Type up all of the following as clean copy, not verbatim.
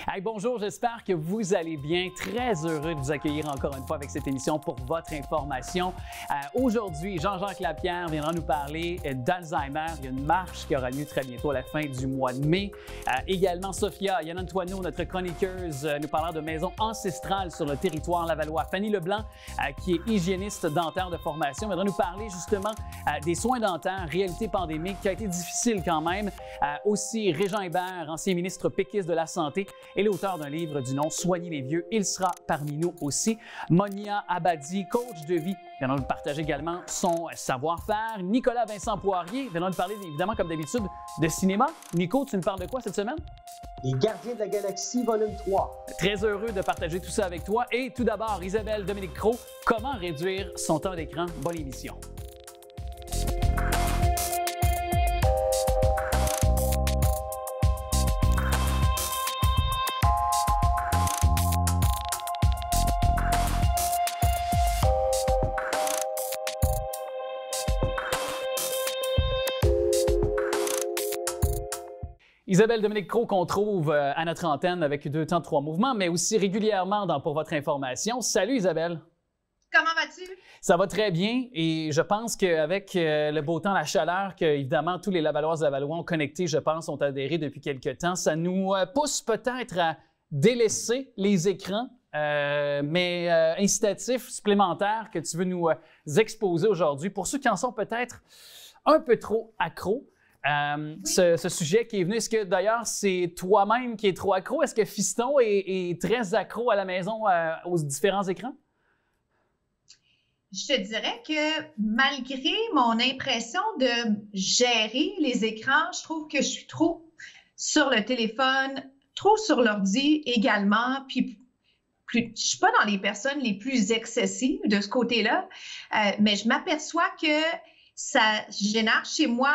Hey, bonjour, j'espère que vous allez bien. Très heureux de vous accueillir encore une fois avec cette émission pour votre information. Aujourd'hui, Jean-Jacques Lapierre viendra nous parler d'Alzheimer. Il y a une marche qui aura lieu très bientôt à la fin du mois de mai. Également, Sophia Yann-Antoineau, notre chroniqueuse, nous parlera de maisons ancestrales sur le territoire lavallois. Fanny Leblanc, qui est hygiéniste dentaire de formation, viendra nous parler justement des soins dentaires, réalité pandémique, qui a été difficile quand même. Aussi, Régent Hébert, ancien ministre péquiste de la Santé et l'auteur d'un livre du nom « Soigner les vieux ». Il sera parmi nous aussi. Monia Abadi, coach de vie, viendra nous partager également son savoir-faire. Nicolas Vincent Poirier viendra nous parler, évidemment, comme d'habitude, de cinéma. Nico, tu nous parles de quoi cette semaine? Les Gardiens de la Galaxie, volume 3. Très heureux de partager tout ça avec toi. Et tout d'abord, Isabelle Dominique-Cros, comment réduire son temps d'écran? Bonne émission. Isabelle Dominique-Cros qu'on trouve à notre antenne avec 2 temps 3 mouvements, mais aussi régulièrement Pour votre information. Salut Isabelle! Comment vas-tu? Ça va très bien et je pense qu'avec le beau temps, la chaleur, que évidemment tous les Lavalloises et Lavallois ont connecté, je pense, ont adhéré depuis quelques temps, ça nous pousse peut-être à délaisser les écrans, mais incitatif supplémentaire que tu veux nous exposer aujourd'hui. Pour ceux qui en sont peut-être un peu trop accros, oui. Ce sujet qui est venu, est-ce que d'ailleurs c'est toi-même qui es trop accro? Est-ce que Fiston est très accro à la maison aux différents écrans? Je te dirais que malgré mon impression de gérer les écrans, je trouve que je suis trop sur le téléphone, trop sur l'ordi également, puis je ne suis pas dans les personnes les plus excessives de ce côté-là, mais je m'aperçois que ça génère chez moi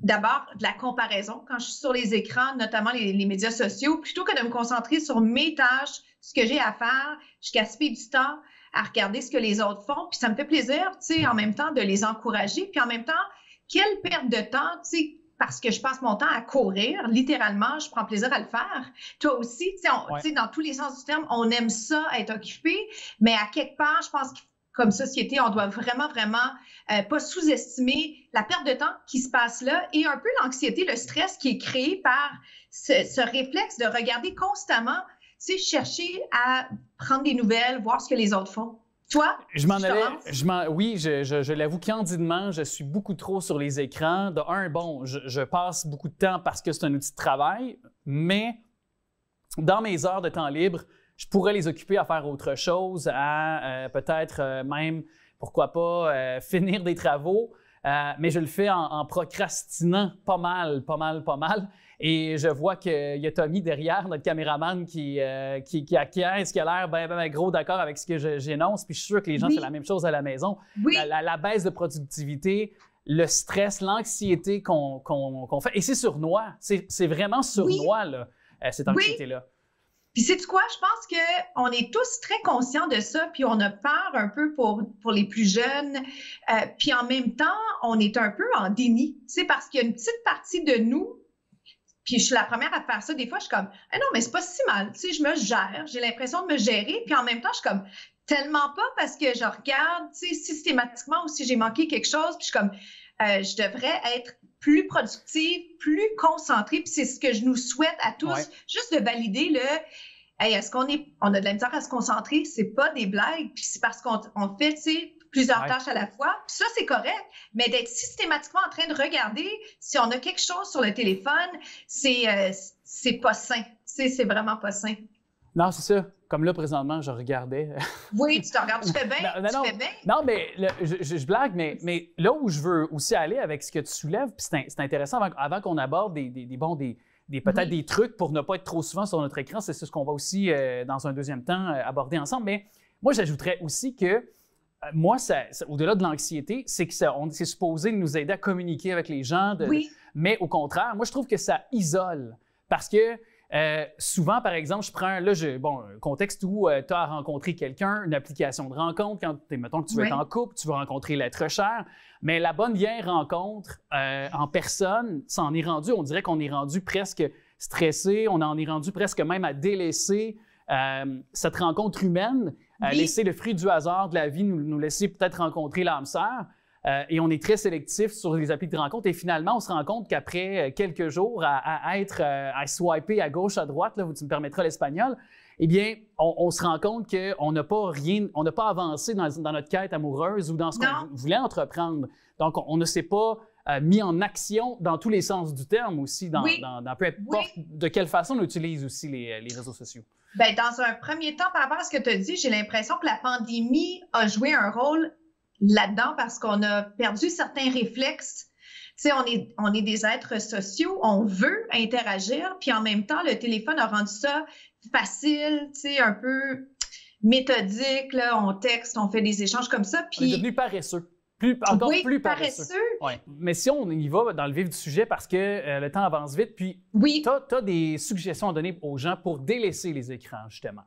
d'abord de la comparaison quand je suis sur les écrans, notamment les médias sociaux. Plutôt que de me concentrer sur mes tâches, ce que j'ai à faire, je gaspille du temps à regarder ce que les autres font. Puis ça me fait plaisir, tu sais, en même temps de les encourager. Puis en même temps, quelle perte de temps, tu sais, parce que je passe mon temps à courir, littéralement, je prends plaisir à le faire. Toi aussi, tu sais, dans tous les sens du terme, on aime ça, être occupé, mais à quelque part, je pense qu'il comme société, on doit vraiment pas sous-estimer la perte de temps qui se passe là et un peu l'anxiété, le stress qui est créé par ce réflexe de regarder constamment, tu sais, chercher à prendre des nouvelles, voir ce que les autres font. Toi, oui, je l'avoue candidement, je suis beaucoup trop sur les écrans. De un, bon, je passe beaucoup de temps parce que c'est un outil de travail, mais dans mes heures de temps libre, je pourrais les occuper à faire autre chose, à peut-être même, pourquoi pas, finir des travaux, mais je le fais en procrastinant pas mal. Et je vois qu'il y a Tommy derrière, notre caméraman, qui acquiesce, qui a l'air ben gros d'accord avec ce que j'énonce. Puis je suis sûr que les gens font la même chose à la maison. Oui. La baisse de productivité, le stress, l'anxiété qu'on fait. Et c'est sournois. C'est vraiment sournois, là, cette anxiété-là. Puis sais-tu quoi? Je pense qu'on est tous très conscients de ça, puis on a peur un peu pour les plus jeunes. Puis en même temps, on est un peu en déni. Tu sais, parce qu'il y a une petite partie de nous, puis je suis la première à faire ça. Des fois, je suis comme « Ah non, mais c'est pas si mal. » Tu sais, je me gère. J'ai l'impression de me gérer. Puis en même temps, je suis comme « Tellement pas parce que je regarde, tu sais, systématiquement ou si j'ai manqué quelque chose. » Puis je suis comme « Je devrais être plus productive, plus concentrée. » Puis c'est ce que je nous souhaite à tous. Ouais. Juste de valider le « Hey, est-ce on a de la misère à se concentrer? » C'est pas des blagues. Puis c'est parce qu'on fait, tu sais, plusieurs tâches à la fois. Puis ça, c'est correct. Mais d'être systématiquement en train de regarder si on a quelque chose sur le téléphone, c'est pas sain. Tu sais, c'est vraiment pas sain. Non, c'est ça. Comme là, présentement, je regardais. Oui, tu te regardes, tu fais bien. Non, mais je blague, mais là où je veux aussi aller avec ce que tu soulèves, puis c'est intéressant avant qu'on aborde peut-être des trucs pour ne pas être trop souvent sur notre écran, c'est ce qu'on va aussi, dans un deuxième temps, aborder ensemble. Mais moi, j'ajouterais aussi que moi, au-delà de l'anxiété, c'est que c'est supposé nous aider à communiquer avec les gens. Mais au contraire, moi, je trouve que ça isole. Parce que souvent, par exemple, je prends un contexte où tu as rencontré quelqu'un, une application de rencontre, mettons que tu veux être en couple, tu veux rencontrer l'être cher, mais la bonne vieille rencontre en personne, ça en est rendu, on dirait qu'on est rendu presque stressé, on en est rendu presque même à délaisser cette rencontre humaine, laisser le fruit du hasard de la vie, nous laisser peut-être rencontrer l'âme sœur. Et on est très sélectif sur les applis de rencontre. Et finalement, on se rend compte qu'après quelques jours à swiper à gauche, à droite, là, tu me permettras l'espagnol, eh bien, on se rend compte qu'on n'a pas on n'a pas avancé dans notre quête amoureuse ou dans ce qu'on voulait entreprendre. Donc, on ne s'est pas mis en action dans tous les sens du terme aussi, dans peu importe de quelle façon on utilise aussi les réseaux sociaux. Bien, dans un premier temps, par rapport à ce que tu as dit, j'ai l'impression que la pandémie a joué un rôle là-dedans parce qu'on a perdu certains réflexes. Tu sais, on est des êtres sociaux, on veut interagir, puis en même temps, le téléphone a rendu ça facile, tu sais, un peu méthodique, là, on texte, on fait des échanges comme ça. Puis... On est devenu paresseux. Encore plus paresseux. Ouais. Mais si on y va dans le vif du sujet, parce que le temps avance vite, puis tu as des suggestions à donner aux gens pour délaisser les écrans, justement.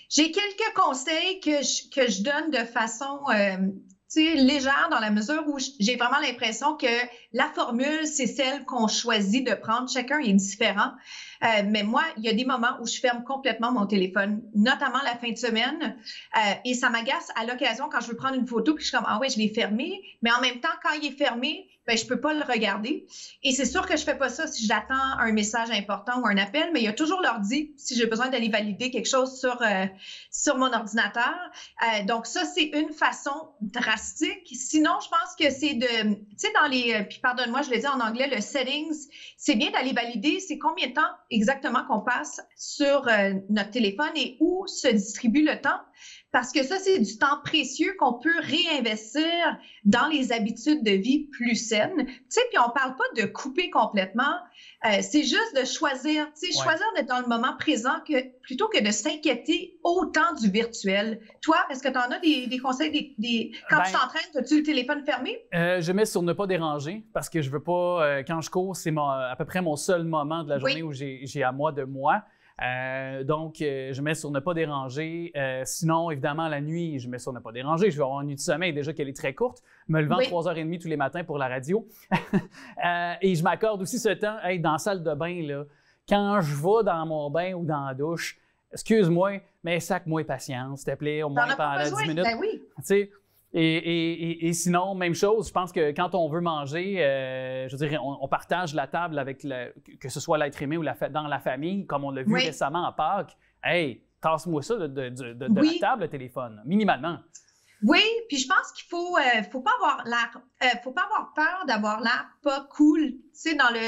J'ai quelques conseils que je donne de façon légère, dans la mesure où j'ai vraiment l'impression que la formule, c'est celle qu'on choisit de prendre. Chacun est différent. Mais moi, il y a des moments où je ferme complètement mon téléphone, notamment la fin de semaine. Et ça m'agace à l'occasion quand je veux prendre une photo, puis je suis comme, ah ouais, je l'ai fermé. Mais en même temps, quand il est fermé, ben, je peux pas le regarder. Et c'est sûr que je fais pas ça si j'attends un message important ou un appel, mais il y a toujours l'ordi si j'ai besoin d'aller valider quelque chose sur mon ordinateur. Donc ça, c'est une façon drastique. Sinon, je pense que c'est de, tu sais, dans les, puis pardonne-moi, je le dis en anglais, le settings, c'est bien d'aller valider c'est combien de temps exactement qu'on passe sur notre téléphone et où se distribue le temps. Parce que ça, c'est du temps précieux qu'on peut réinvestir dans les habitudes de vie plus saines. Tu sais, puis on parle pas de couper complètement, c'est juste de choisir, tu sais, choisir d'être dans le moment présent plutôt que de s'inquiéter autant du virtuel. Toi, est-ce que tu en as des conseils, quand tu t'entraînes, as-tu le téléphone fermé? Je mets sur ne pas déranger parce que je veux pas, quand je cours, c'est à peu près mon seul moment de la journée où j'ai à moi de moi. Donc, je mets sur ne pas déranger. Sinon, évidemment, la nuit, je mets sur ne pas déranger. Je vais avoir une nuit de sommeil déjà qu'elle est très courte, me levant 3h30 tous les matins pour la radio. Et je m'accorde aussi ce temps, dans la salle de bain, là, quand je vais dans mon bain ou dans la douche, excuse-moi, mais sac-moi patience, s'il te plaît, au moins pendant 10 minutes. Ben oui. Tu sais, et sinon, même chose, je pense que quand on veut manger, je veux dire, on partage la table avec que ce soit l'être aimé ou dans la famille, comme on l'a vu récemment à Pâques. Hey, tasse-moi ça de la table, le téléphone, minimalement. Oui, puis je pense qu'il faut pas avoir peur d'avoir l'air pas cool, tu sais, dans le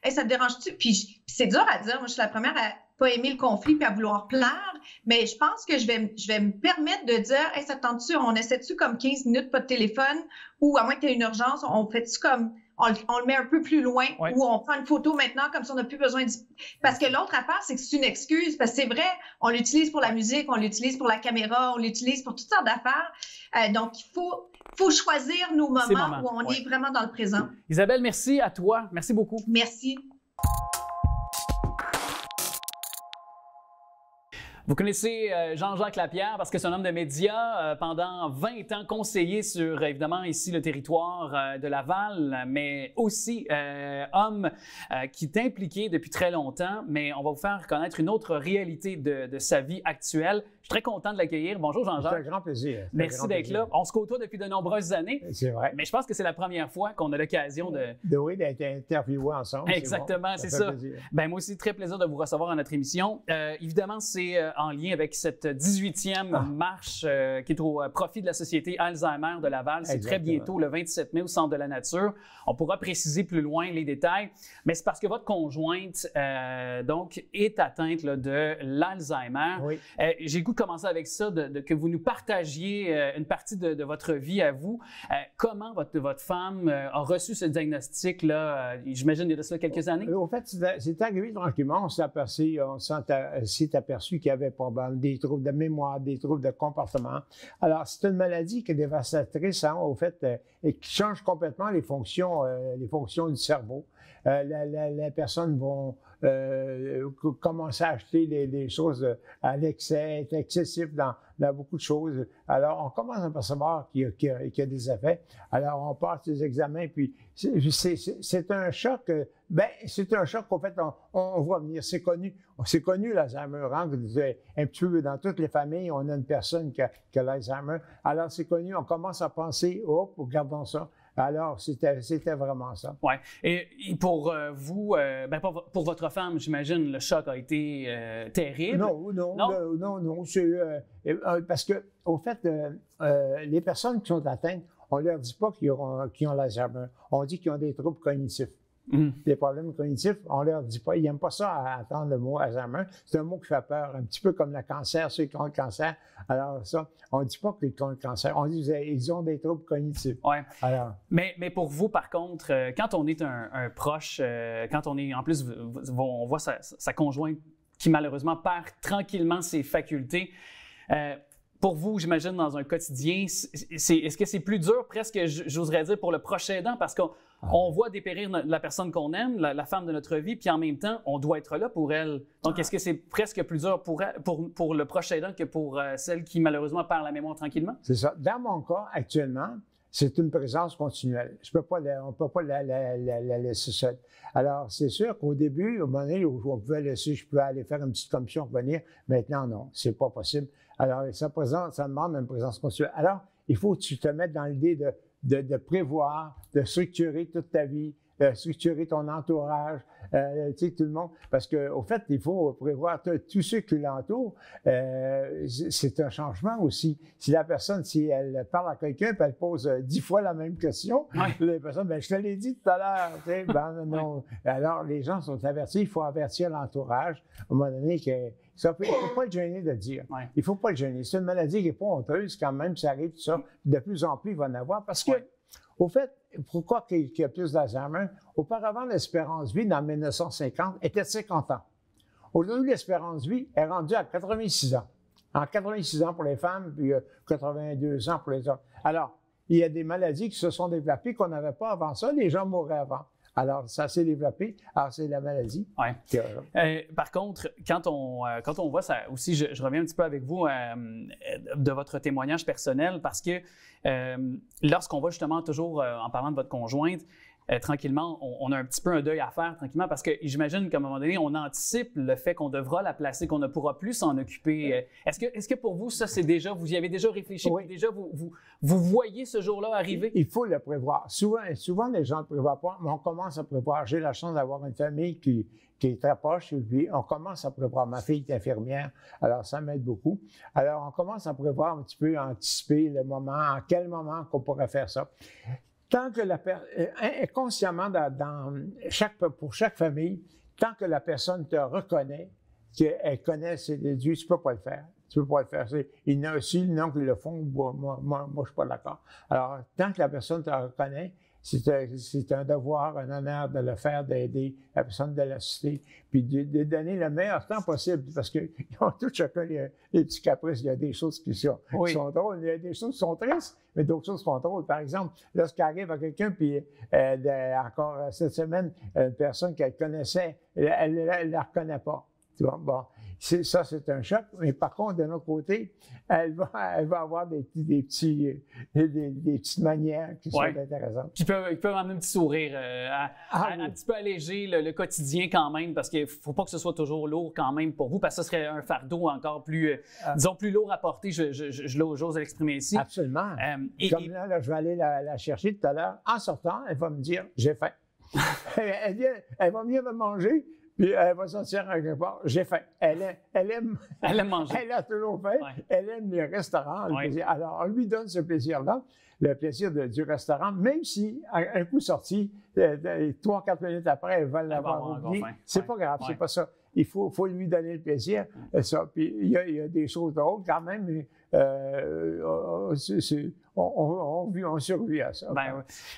hey, ça te dérange-tu? Puis c'est dur à dire, moi je suis la première à pas aimer le conflit puis à vouloir plaire, mais je pense que je vais me permettre de dire hey, ça te tente-tu, on essaie-tu comme 15 minutes pas de téléphone ou à moins que tu aies une urgence, on fait-tu comme on le met un peu plus loin ou on prend une photo maintenant comme si on n'a plus besoin de... Parce que l'autre affaire, c'est que c'est une excuse. Parce que c'est vrai, on l'utilise pour la musique, on l'utilise pour la caméra, on l'utilise pour toutes sortes d'affaires. Donc, il faut choisir nos moments où on est vraiment dans le présent. Isabelle, merci à toi. Merci beaucoup. Merci. Vous connaissez Jean-Jacques Lapierre parce que c'est un homme de médias, pendant 20 ans conseiller sur, évidemment, ici le territoire de Laval, mais aussi homme qui est impliqué depuis très longtemps, mais on va vous faire connaître une autre réalité de sa vie actuelle. Je suis très content de l'accueillir. Bonjour Jean-Jacques. C'est un grand plaisir. Merci d'être là. On se côtoie depuis de nombreuses années. C'est vrai. Mais je pense que c'est la première fois qu'on a l'occasion d'être interviewés ensemble. Exactement, c'est ça. Ben, moi aussi, très plaisir de vous recevoir à notre émission. Évidemment, c'est en lien avec cette 18e marche qui est au profit de la Société Alzheimer de Laval. C'est très bientôt, le 27 mai, au Centre de la Nature. On pourra préciser plus loin les détails, mais c'est parce que votre conjointe donc, est atteinte là, de l'Alzheimer. Oui. J'ai le goût de commencer avec ça, que vous nous partagiez une partie de votre vie à vous. Comment votre femme a reçu ce diagnostic-là? J'imagine il y a de cela quelques années. Au fait, c'est arrivé tranquillement. On s'est aperçu qu'il y avait probablement des troubles de mémoire, des troubles de comportement. Alors, c'est une maladie qui est dévastatrice, hein, au fait, et qui change complètement les fonctions du cerveau. Les personnes vont commencer à acheter des choses à l'excès, être excessif dans beaucoup de choses. Alors, on commence à percevoir qu'il y a des effets. Alors, on passe les examens, puis c'est un choc. C'est un choc qu'en fait, on voit venir. C'est connu. C'est connu, l'Alzheimer. Hein, un petit peu dans toutes les familles, on a une personne qui a l'Alzheimer. Alors, c'est connu. On commence à penser, oh, regardons ça. Alors, c'était vraiment ça. Oui. Et pour vous, pour votre femme, j'imagine, le choc a été terrible. Non. Parce que, au fait, les personnes qui sont atteintes, on ne leur dit pas qu'ils ont l'Alzheimer. On dit qu'ils ont des troubles cognitifs. Des problèmes cognitifs, on leur dit pas, ils n'aiment pas ça à entendre le mot Alzheimer. C'est un mot qui fait peur, un petit peu comme le cancer, ceux qui ont le cancer. Alors ça, on ne dit pas qu'ils ont le cancer, on dit qu'ils ont des troubles cognitifs. Oui. Alors, mais pour vous, par contre, quand on est un proche, quand on est, en plus, on voit sa conjointe qui malheureusement perd tranquillement ses facultés, pour vous, j'imagine, dans un quotidien, est-ce que c'est plus dur, presque, j'oserais dire, pour le proche aidant, parce qu'on voit dépérir la personne qu'on aime, la femme de notre vie, puis en même temps, on doit être là pour elle. Donc, est-ce que c'est presque plus dur pour le proche aidant que pour celle qui, malheureusement, perd la mémoire tranquillement? C'est ça. Dans mon cas, actuellement, c'est une présence continuelle. On ne peut pas la laisser seule. Alors, c'est sûr qu'au début, au moment donné, où on pouvait laisser, je pouvais aller faire une petite commission, revenir. Maintenant, non, c'est pas possible. Alors, ça demande une présence continuelle. Alors, il faut que tu te mettes dans l'idée de prévoir, de structurer toute ta vie, structurer ton entourage, tu sais, tout le monde. Parce qu'au fait, il faut prévoir tous ceux qui l'entourent. C'est un changement aussi. Si la personne, si elle parle à quelqu'un, puis elle pose 10 fois la même question, la personne, je te l'ai dit tout à l'heure, tu sais, non. Alors, les gens sont avertis, il faut avertir l'entourage, à un moment donné, il ne faut pas être gêné de le dire. Il ne faut pas être gêné. C'est une maladie qui n'est pas honteuse, quand même, ça arrive, tout ça. De plus en plus, il va en avoir. Parce que, au fait, pourquoi il y a plus d'Alzheimer? Auparavant, l'espérance de vie, dans 1950, était de 50 ans. Aujourd'hui, l'espérance de vie est rendue à 86 ans. En 86 ans pour les femmes, puis 82 ans pour les hommes. Alors, il y a des maladies qui se sont développées qu'on n'avait pas avant ça. Les gens mouraient avant. Alors, ça s'est développé. Alors, c'est la maladie. Ouais. Par contre, quand on voit ça aussi, je reviens un petit peu avec vous de votre témoignage personnel parce que lorsqu'on va justement toujours, en parlant de votre conjointe, tranquillement, on a un petit peu un deuil à faire tranquillement parce que j'imagine qu'à un moment donné, on anticipe le fait qu'on devra la placer, qu'on ne pourra plus s'en occuper. Est-ce que pour vous, ça, c'est déjà, vous y avez déjà réfléchi, puis déjà, vous voyez ce jour-là arriver? Il faut le prévoir. Souvent, les gens ne le prévoient pas, mais on commence à prévoir. J'ai la chance d'avoir une famille qui est très proche, et puis on commence à prévoir. Ma fille est infirmière, alors ça m'aide beaucoup. Alors, on commence à prévoir un petit peu, à anticiper le moment, en quel moment qu'on pourrait faire ça. Tant que inconsciemment, pour chaque famille, tant que la personne te reconnaît, qu'elle connaît ses dieux, tu ne peux pas le faire. Tu ne peux pas le faire. Il y en a aussi le nom qui le font, moi, je ne suis pas d'accord. Alors, tant que la personne te reconnaît, c'est un devoir, un honneur de le faire, d'aider la personne, de l'assister, puis de donner le meilleur temps possible, parce qu'ils ont tous chacun les petits caprices. Il y a des choses qui sont drôles, il y a des choses qui sont tristes, mais d'autres choses qui sont drôles. Par exemple, lorsqu'il arrive à quelqu'un, puis encore cette semaine, une personne qu'elle connaissait, elle ne la reconnaît pas. Tu vois? Bon. Ça, c'est un choc. Mais par contre, de notre côté, elle va avoir des petites manières qui sont intéressantes. Puis ils peuvent amener un petit sourire, un petit peu alléger le quotidien quand même, parce qu'il ne faut pas que ce soit toujours lourd quand même pour vous, parce que ce serait un fardeau encore plus, disons, plus lourd à porter, j'ose l'exprimer ici. Absolument. Comme là, je vais aller la chercher tout à l'heure. En sortant, elle va me dire « j'ai faim ». Elle va venir me manger. Puis elle va sortir à quelque part. J'ai faim. Elle aime manger. Elle a toujours faim. Ouais. Elle aime les restaurants. Le plaisir. Alors, on lui donne ce plaisir-là, le plaisir du restaurant, même si, un coup sorti, 3-4 minutes après, elle va l'avoir oublié. C'est pas grave, c'est pas ça. Il faut lui donner le plaisir. Ça. Puis il y a des choses drôles quand même, mais on survit à ça.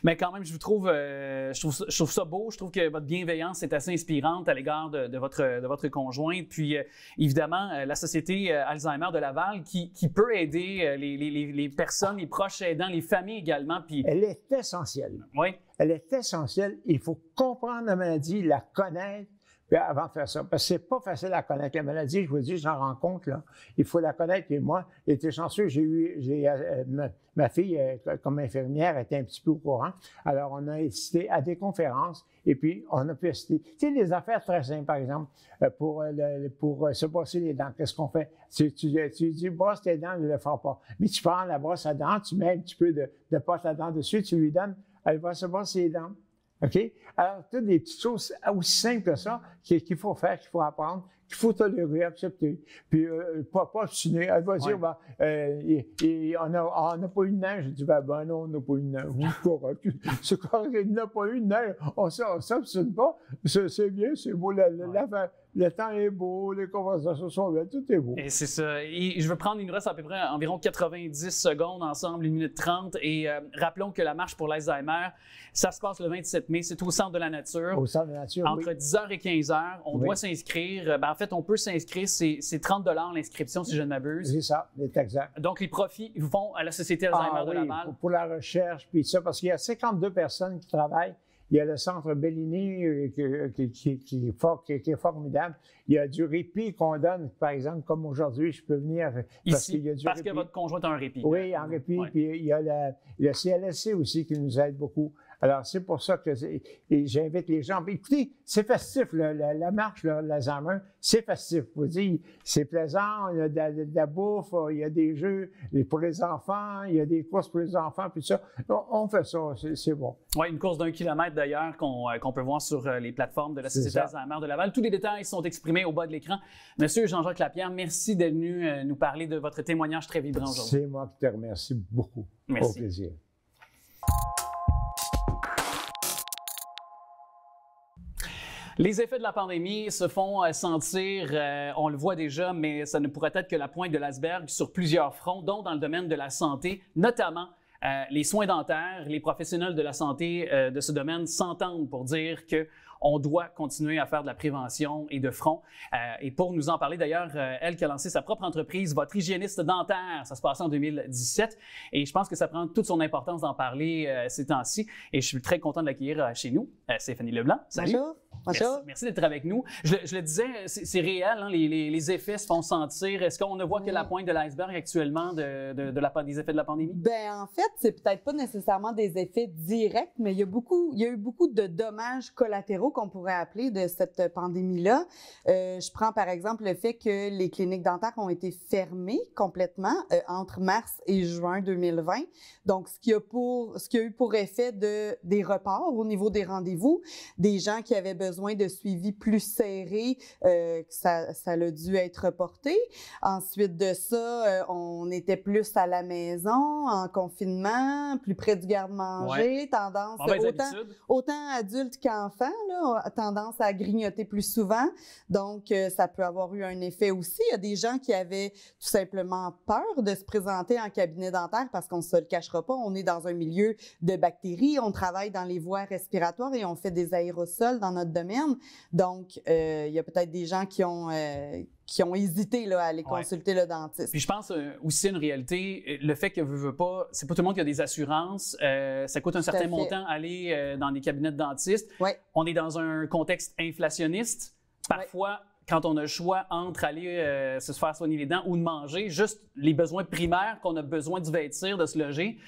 Mais quand même, je trouve ça beau. Je trouve que votre bienveillance est assez inspirante à l'égard de votre conjointe. Puis, évidemment, la Société Alzheimer de Laval qui peut aider les personnes, les proches aidants, les familles également. Puis... Elle est essentielle. Oui. Elle est essentielle. Il faut comprendre la maladie, la connaître, avant de faire ça. Parce que c'est pas facile à connaître la maladie. Je vous dis, j'en rends compte, là. Il faut la connaître. Et moi, j'étais chanceux. Ma fille, comme infirmière, était un petit peu au courant. Alors, on a assisté à des conférences et puis on a pu assister. Tu sais, des affaires très simples, par exemple, pour se brosser les dents. Qu'est-ce qu'on fait? Tu dis, brosse tes dents, ne le fera pas. Mais tu prends la brosse à dents, tu mets un petit peu de pâte à dents dessus, tu lui donnes, elle va se brosser les dents. OK? Alors, toutes des petites choses aussi simples que ça qu'il faut faire, qu'il faut apprendre, qu'il faut tolérer, accepter. Puis, pas obstiner. Elle va dire, on n'a pas eu de neige. Je dis, ben non, on n'a pas eu de neige. C'est correct, il n'a pas eu de neige. On s'obstine pas. C'est bien, c'est beau. Le temps est beau, les conversations sont belles, tout est beau. Et c'est ça. Et je veux prendre, il nous reste à peu près environ 90 secondes ensemble, 1 minute 30. Et rappelons que la marche pour l'Alzheimer, ça se passe le 27 mai. C'est au Centre de la Nature. Au Centre de la Nature, entre 10h et 15h. On doit s'inscrire. En fait, on peut s'inscrire. C'est 30 $ l'inscription, si je ne m'abuse. C'est ça, c'est exact. Donc, les profits vont à la Société Alzheimer de Laval. Pour la recherche, puis ça, parce qu'il y a 52 personnes qui travaillent. Il y a le centre Bellini qui est formidable. Il y a du répit qu'on donne, par exemple, comme aujourd'hui, je peux venir parce qu'il y a du répit. Que votre conjoint a un répit. Oui, en répit. Ouais. Puis il y a le CLSC aussi qui nous aide beaucoup. Alors, c'est pour ça que j'invite les gens. Puis, écoutez, c'est festif, la marche, l'Alzheimer, c'est festif. Je vous dis, c'est plaisant, il y a de la bouffe, il y a des jeux pour les enfants, il y a des courses pour les enfants, puis ça. On fait ça, c'est bon. Oui, une course d'1 kilomètre d'ailleurs qu'on peut voir sur les plateformes de la Société Alzheimer de Laval. Tous les détails sont exprimés au bas de l'écran. Monsieur Jean-Jacques Lapierre, merci d'être venu nous parler de votre témoignage très vibrant aujourd'hui. C'est moi qui te remercie beaucoup. Merci. Au plaisir. Les effets de la pandémie se font sentir, on le voit déjà, mais ça ne pourrait être que la pointe de l'iceberg sur plusieurs fronts, dont dans le domaine de la santé, notamment les soins dentaires. Les professionnels de la santé de ce domaine s'entendent pour dire qu'on doit continuer à faire de la prévention et de front. Et pour nous en parler d'ailleurs, elle qui a lancé sa propre entreprise, votre hygiéniste dentaire, ça se passait en 2017. Et je pense que ça prend toute son importance d'en parler ces temps-ci. Et je suis très content de l'accueillir chez nous. Stéphanie Leblanc, salut. Bonjour. Bonjour. Merci d'être avec nous. Je le disais, c'est réel, hein, les effets se font sentir. Est-ce qu'on ne voit que la pointe de l'iceberg actuellement des effets de la pandémie? Bien, en fait, c'est peut-être pas nécessairement des effets directs, mais il y a eu beaucoup de dommages collatéraux qu'on pourrait appeler de cette pandémie-là. Je prends par exemple le fait que les cliniques dentaires ont été fermées complètement entre mars et juin 2020. Donc, ce qui a eu pour effet des reports au niveau des rendez-vous, des gens qui avaient besoin de suivi plus serré, ça a dû être reporté. Ensuite de ça, on était plus à la maison, en confinement, plus près du garde-manger, tendance, autant adultes qu'enfants, tendance à grignoter plus souvent. Donc, ça peut avoir eu un effet aussi. Il y a des gens qui avaient tout simplement peur de se présenter en cabinet dentaire parce qu'on ne se le cachera pas, on est dans un milieu de bactéries, on travaille dans les voies respiratoires et on fait des aérosols dans notre domaine. Donc, il y a peut-être des gens qui ont hésité à aller consulter le dentiste. Puis je pense aussi une réalité, le fait que veut pas, c'est pas tout le monde qui a des assurances, ça coûte un certain montant aller dans des cabinets de dentistes. Ouais. On est dans un contexte inflationniste. Parfois, quand on a le choix entre aller se faire soigner les dents ou de manger, juste les besoins primaires qu'on a besoin de se vêtir, de se loger.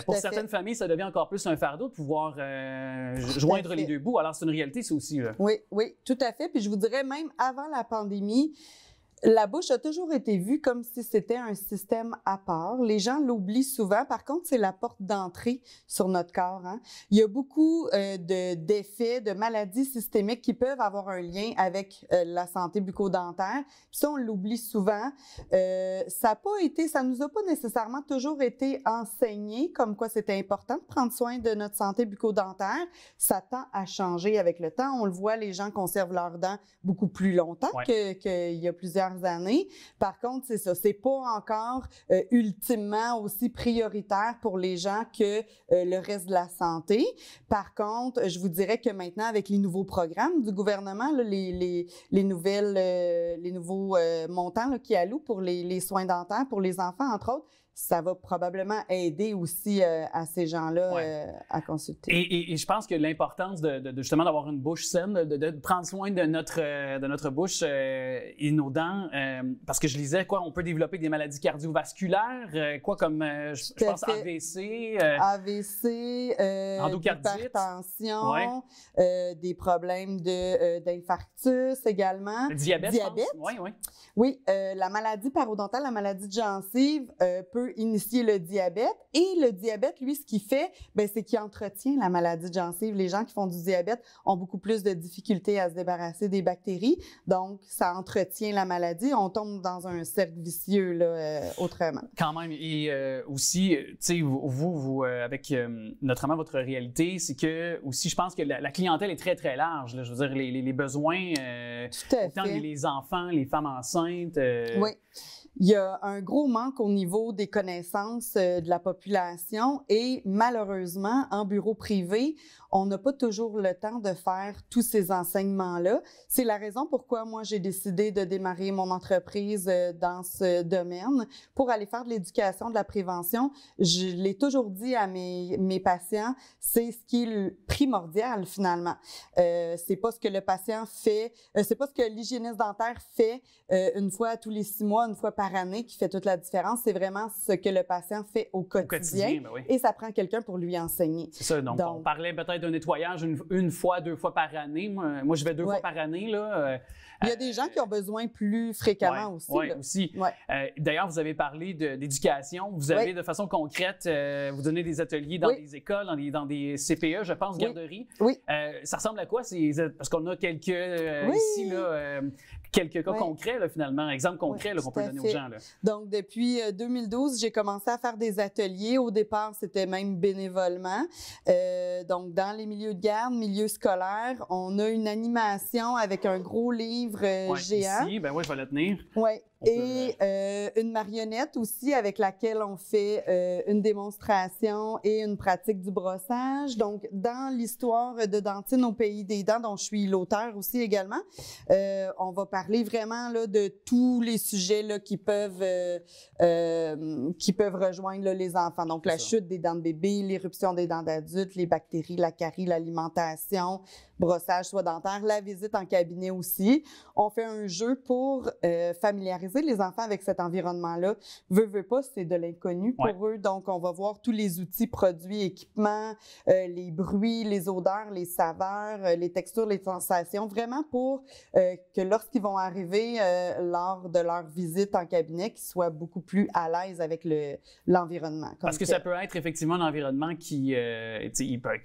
Pour certaines familles, ça devient encore plus un fardeau de pouvoir joindre les deux bouts. Alors, c'est une réalité, ça aussi. Oui, tout à fait. Puis je vous dirais, même avant la pandémie, la bouche a toujours été vue comme si c'était un système à part. Les gens l'oublient souvent. Par contre, c'est la porte d'entrée sur notre corps. Hein. Il y a beaucoup d'effets, de maladies systémiques qui peuvent avoir un lien avec la santé bucco-dentaire. Puis ça, on l'oublie souvent. Ça nous a pas nécessairement toujours été enseigné comme quoi c'était important de prendre soin de notre santé bucco-dentaire. Ça tend à changer avec le temps. On le voit, les gens conservent leurs dents beaucoup plus longtemps qu'il y a plusieurs années. Par contre, c'est ça, c'est pas encore ultimement aussi prioritaire pour les gens que le reste de la santé. Par contre, je vous dirais que maintenant, avec les nouveaux programmes du gouvernement, là, les nouveaux montants qui allouent pour les soins dentaires pour les enfants, entre autres, ça va probablement aider aussi à ces gens-là à consulter. Et je pense que l'importance de justement d'avoir une bouche saine, de prendre soin de notre bouche et nos dents, parce que je lisais on peut développer des maladies cardiovasculaires, comme je pense AVC, endocardite, hypertension, des problèmes d'infarctus également. Le diabète. Oui, la maladie parodontale, la maladie de gencive peut initier le diabète. Et le diabète, lui, ce qu'il fait, c'est qu'il entretient la maladie de gencive. Les gens qui font du diabète ont beaucoup plus de difficultés à se débarrasser des bactéries. Donc, ça entretient la maladie. On tombe dans un cercle vicieux, là, autrement. Quand même. Et aussi, tu sais, vous avec notamment votre réalité, c'est que aussi, je pense que la clientèle est très, très large. Là. Je veux dire, les besoins, autant les enfants, les femmes enceintes. Oui. Il y a un gros manque au niveau des connaissances de la population et malheureusement, en bureau privé, on n'a pas toujours le temps de faire tous ces enseignements-là. C'est la raison pourquoi moi, j'ai décidé de démarrer mon entreprise dans ce domaine pour aller faire de l'éducation, de la prévention. Je l'ai toujours dit à mes patients, c'est ce qui est primordial finalement. C'est pas ce que le patient fait, c'est pas ce que l'hygiéniste dentaire fait une fois tous les 6 mois, une fois par année qui fait toute la différence. C'est vraiment ce que le patient fait au quotidien. Oui. Et ça prend quelqu'un pour lui enseigner. C'est ça. Donc on parlait peut-être d'un nettoyage une fois, 2 fois par année. Moi je vais 2 fois par année. Là, il y a des gens qui ont besoin plus fréquemment aussi. Oui, aussi. Ouais. D'ailleurs, vous avez parlé d'éducation. Vous avez de façon concrète, vous donnez des ateliers dans des écoles, dans des CPE, je pense, garderies. Oui. Ça ressemble à quoi? Parce qu'on a quelques ici, là, quelques cas concrets, là, finalement, exemples concrets qu'on peut donner aux gens. Là. Donc, depuis 2012, j'ai commencé à faire des ateliers. Au départ, c'était même bénévolement. Donc, dans les milieux de garde, milieux scolaires, on a une animation avec un gros livre géant. Ici, je vais le tenir. Oui. Et une marionnette aussi avec laquelle on fait une démonstration et une pratique du brossage. Donc, dans l'histoire de Dentine au pays des dents, dont je suis l'auteur aussi également, on va parler vraiment là, de tous les sujets là, qui peuvent rejoindre là, les enfants. Donc, la chute des dents de bébé, l'éruption des dents d'adultes, les bactéries, la carie, l'alimentation, brossage soit dentaire, la visite en cabinet aussi. On fait un jeu pour familiariser les enfants avec cet environnement-là. Veut pas, c'est de l'inconnu pour eux. Donc, on va voir tous les outils, produits, équipements, les bruits, les odeurs, les saveurs, les textures, les sensations, vraiment pour que lorsqu'ils vont arriver lors de leur visite en cabinet, qu'ils soient beaucoup plus à l'aise avec l'environnement. Parce que ça peut être effectivement un environnement qui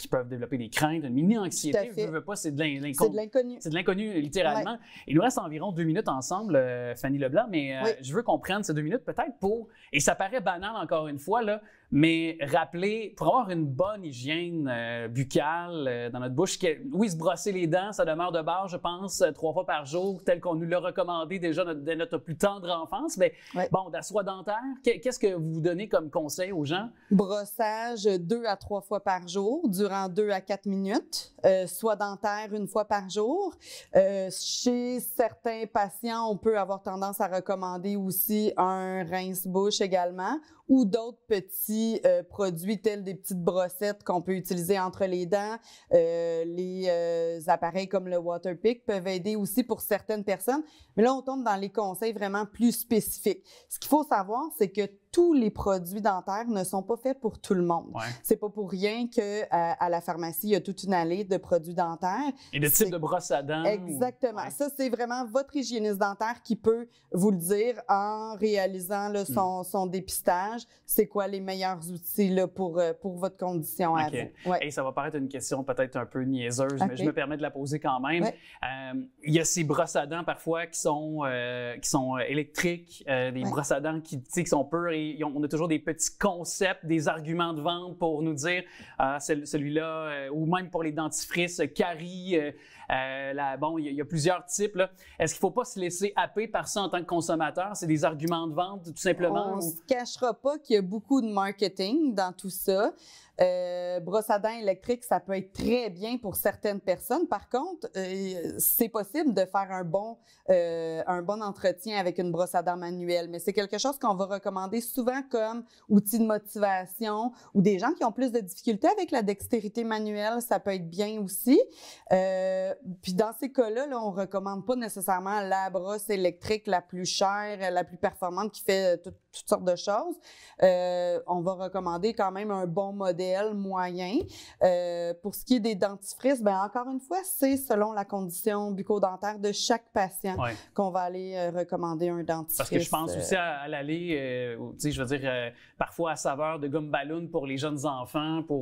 peuvent développer des craintes, une mini-anxiété. Veut pas, c'est de l'inconnu. C'est de l'inconnu, littéralement. Il nous reste environ 2 minutes ensemble, Fanny Leblanc, mais je veux qu'on prenne ces 2 minutes peut-être pour, et ça paraît banal encore une fois, là, mais rappeler, pour avoir une bonne hygiène buccale dans notre bouche, se brosser les dents, ça demeure de base, je pense, 3 fois par jour, tel qu'on nous l'a recommandé déjà dès notre plus tendre enfance. Mais bon, la soie dentaire, qu'est-ce que vous donnez comme conseil aux gens? Brossage 2 à 3 fois par jour, durant 2 à 4 minutes. Soie dentaire 1 fois par jour. Chez certains patients, on peut avoir tendance à recommander aussi un rince-bouche également, ou d'autres petits produits tels des petites brossettes qu'on peut utiliser entre les dents. Les appareils comme le Waterpik peuvent aider aussi pour certaines personnes. Mais là, on tombe dans les conseils vraiment plus spécifiques. Ce qu'il faut savoir, c'est que tous les produits dentaires ne sont pas faits pour tout le monde. C'est pas pour rien qu'à la pharmacie, il y a toute une allée de produits dentaires. Et de type de brosse à dents. Exactement. Ça, c'est vraiment votre hygiéniste dentaire qui peut vous le dire en réalisant là, son dépistage. C'est quoi les meilleurs outils là, pour votre condition à vous. Et ça va paraître une question peut-être un peu niaiseuse, mais je me permets de la poser quand même. Il y a ces brosses à dents parfois qui sont électriques, des brosses à dents qui sont pures. On a toujours des petits concepts, des arguments de vente pour nous dire celui-là, ou même pour les dentifrices, carie, il y a plusieurs types. Là. Est-ce qu'il ne faut pas se laisser happer par ça en tant que consommateur? C'est des arguments de vente, tout simplement? On ne se cachera pas qu'il y a beaucoup de marketing dans tout ça. Brosse à dents électrique, ça peut être très bien pour certaines personnes. Par contre, c'est possible de faire un bon entretien avec une brosse à dents manuelle, mais c'est quelque chose qu'on va recommander souvent comme outil de motivation, ou des gens qui ont plus de difficultés avec la dextérité manuelle, ça peut être bien aussi. Puis dans ces cas-là, là, on recommande pas nécessairement la brosse électrique la plus chère, la plus performante qui fait toutes sortes de choses. On va recommander quand même un bon modèle moyen. Pour ce qui est des dentifrices, bien encore une fois, c'est selon la condition bucco-dentaire de chaque patient qu'on va aller recommander un dentifrice. Parce que je pense aussi à l'aller, tu sais, je veux dire, parfois à saveur de gomme ballon pour les jeunes enfants. Tu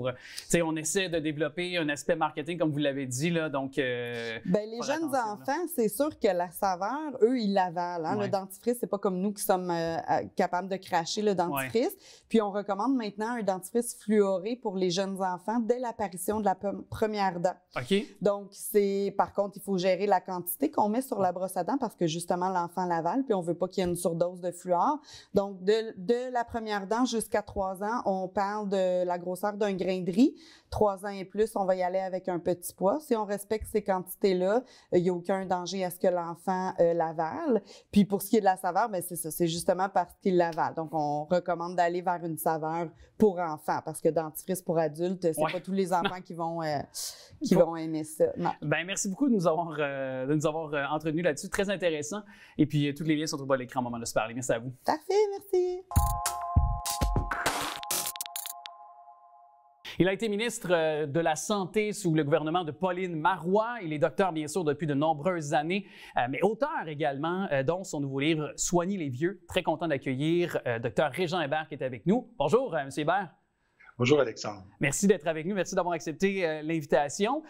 sais, on essaie de développer un aspect marketing, comme vous l'avez dit, là, donc... Bien, les jeunes enfants, c'est sûr que la saveur, eux, ils l'avalent. Hein? Le dentifrice, c'est pas comme nous qui sommes capables de cracher le dentifrice. Puis on recommande maintenant un dentifrice fluoré pour les jeunes enfants dès l'apparition de la première dent. OK. Donc, par contre, il faut gérer la quantité qu'on met sur la brosse à dents parce que justement, l'enfant l'avale, puis on veut pas qu'il y ait une surdose de fluor. Donc, de la première dent jusqu'à 3 ans, on parle de la grosseur d'un grain de riz. 3 ans et plus, on va y aller avec un petit pois. Si on respecte ces quantités-là, il n'y a aucun danger à ce que l'enfant l'avale. Puis pour ce qui est de la saveur, bien, c'est ça, c'est justement parce qu'il l'avale. Donc, on recommande d'aller vers une saveur pour enfants parce que dentifrice pour adultes, c'est pas tous les enfants qui vont aimer ça. Non. Bien, merci beaucoup de nous avoir entretenu là-dessus. Très intéressant. Et puis, tous les liens sont au bas de l'écran au moment de se parler. Merci à vous. Parfait, merci. Il a été ministre de la Santé sous le gouvernement de Pauline Marois. Il est docteur, bien sûr, depuis de nombreuses années, mais auteur également, dont son nouveau livre « Soigner les vieux ». Très content d'accueillir docteur Régent Hébert qui est avec nous. Bonjour, M. Hébert. Bonjour Alexandre. Merci d'être avec nous. Merci d'avoir accepté l'invitation.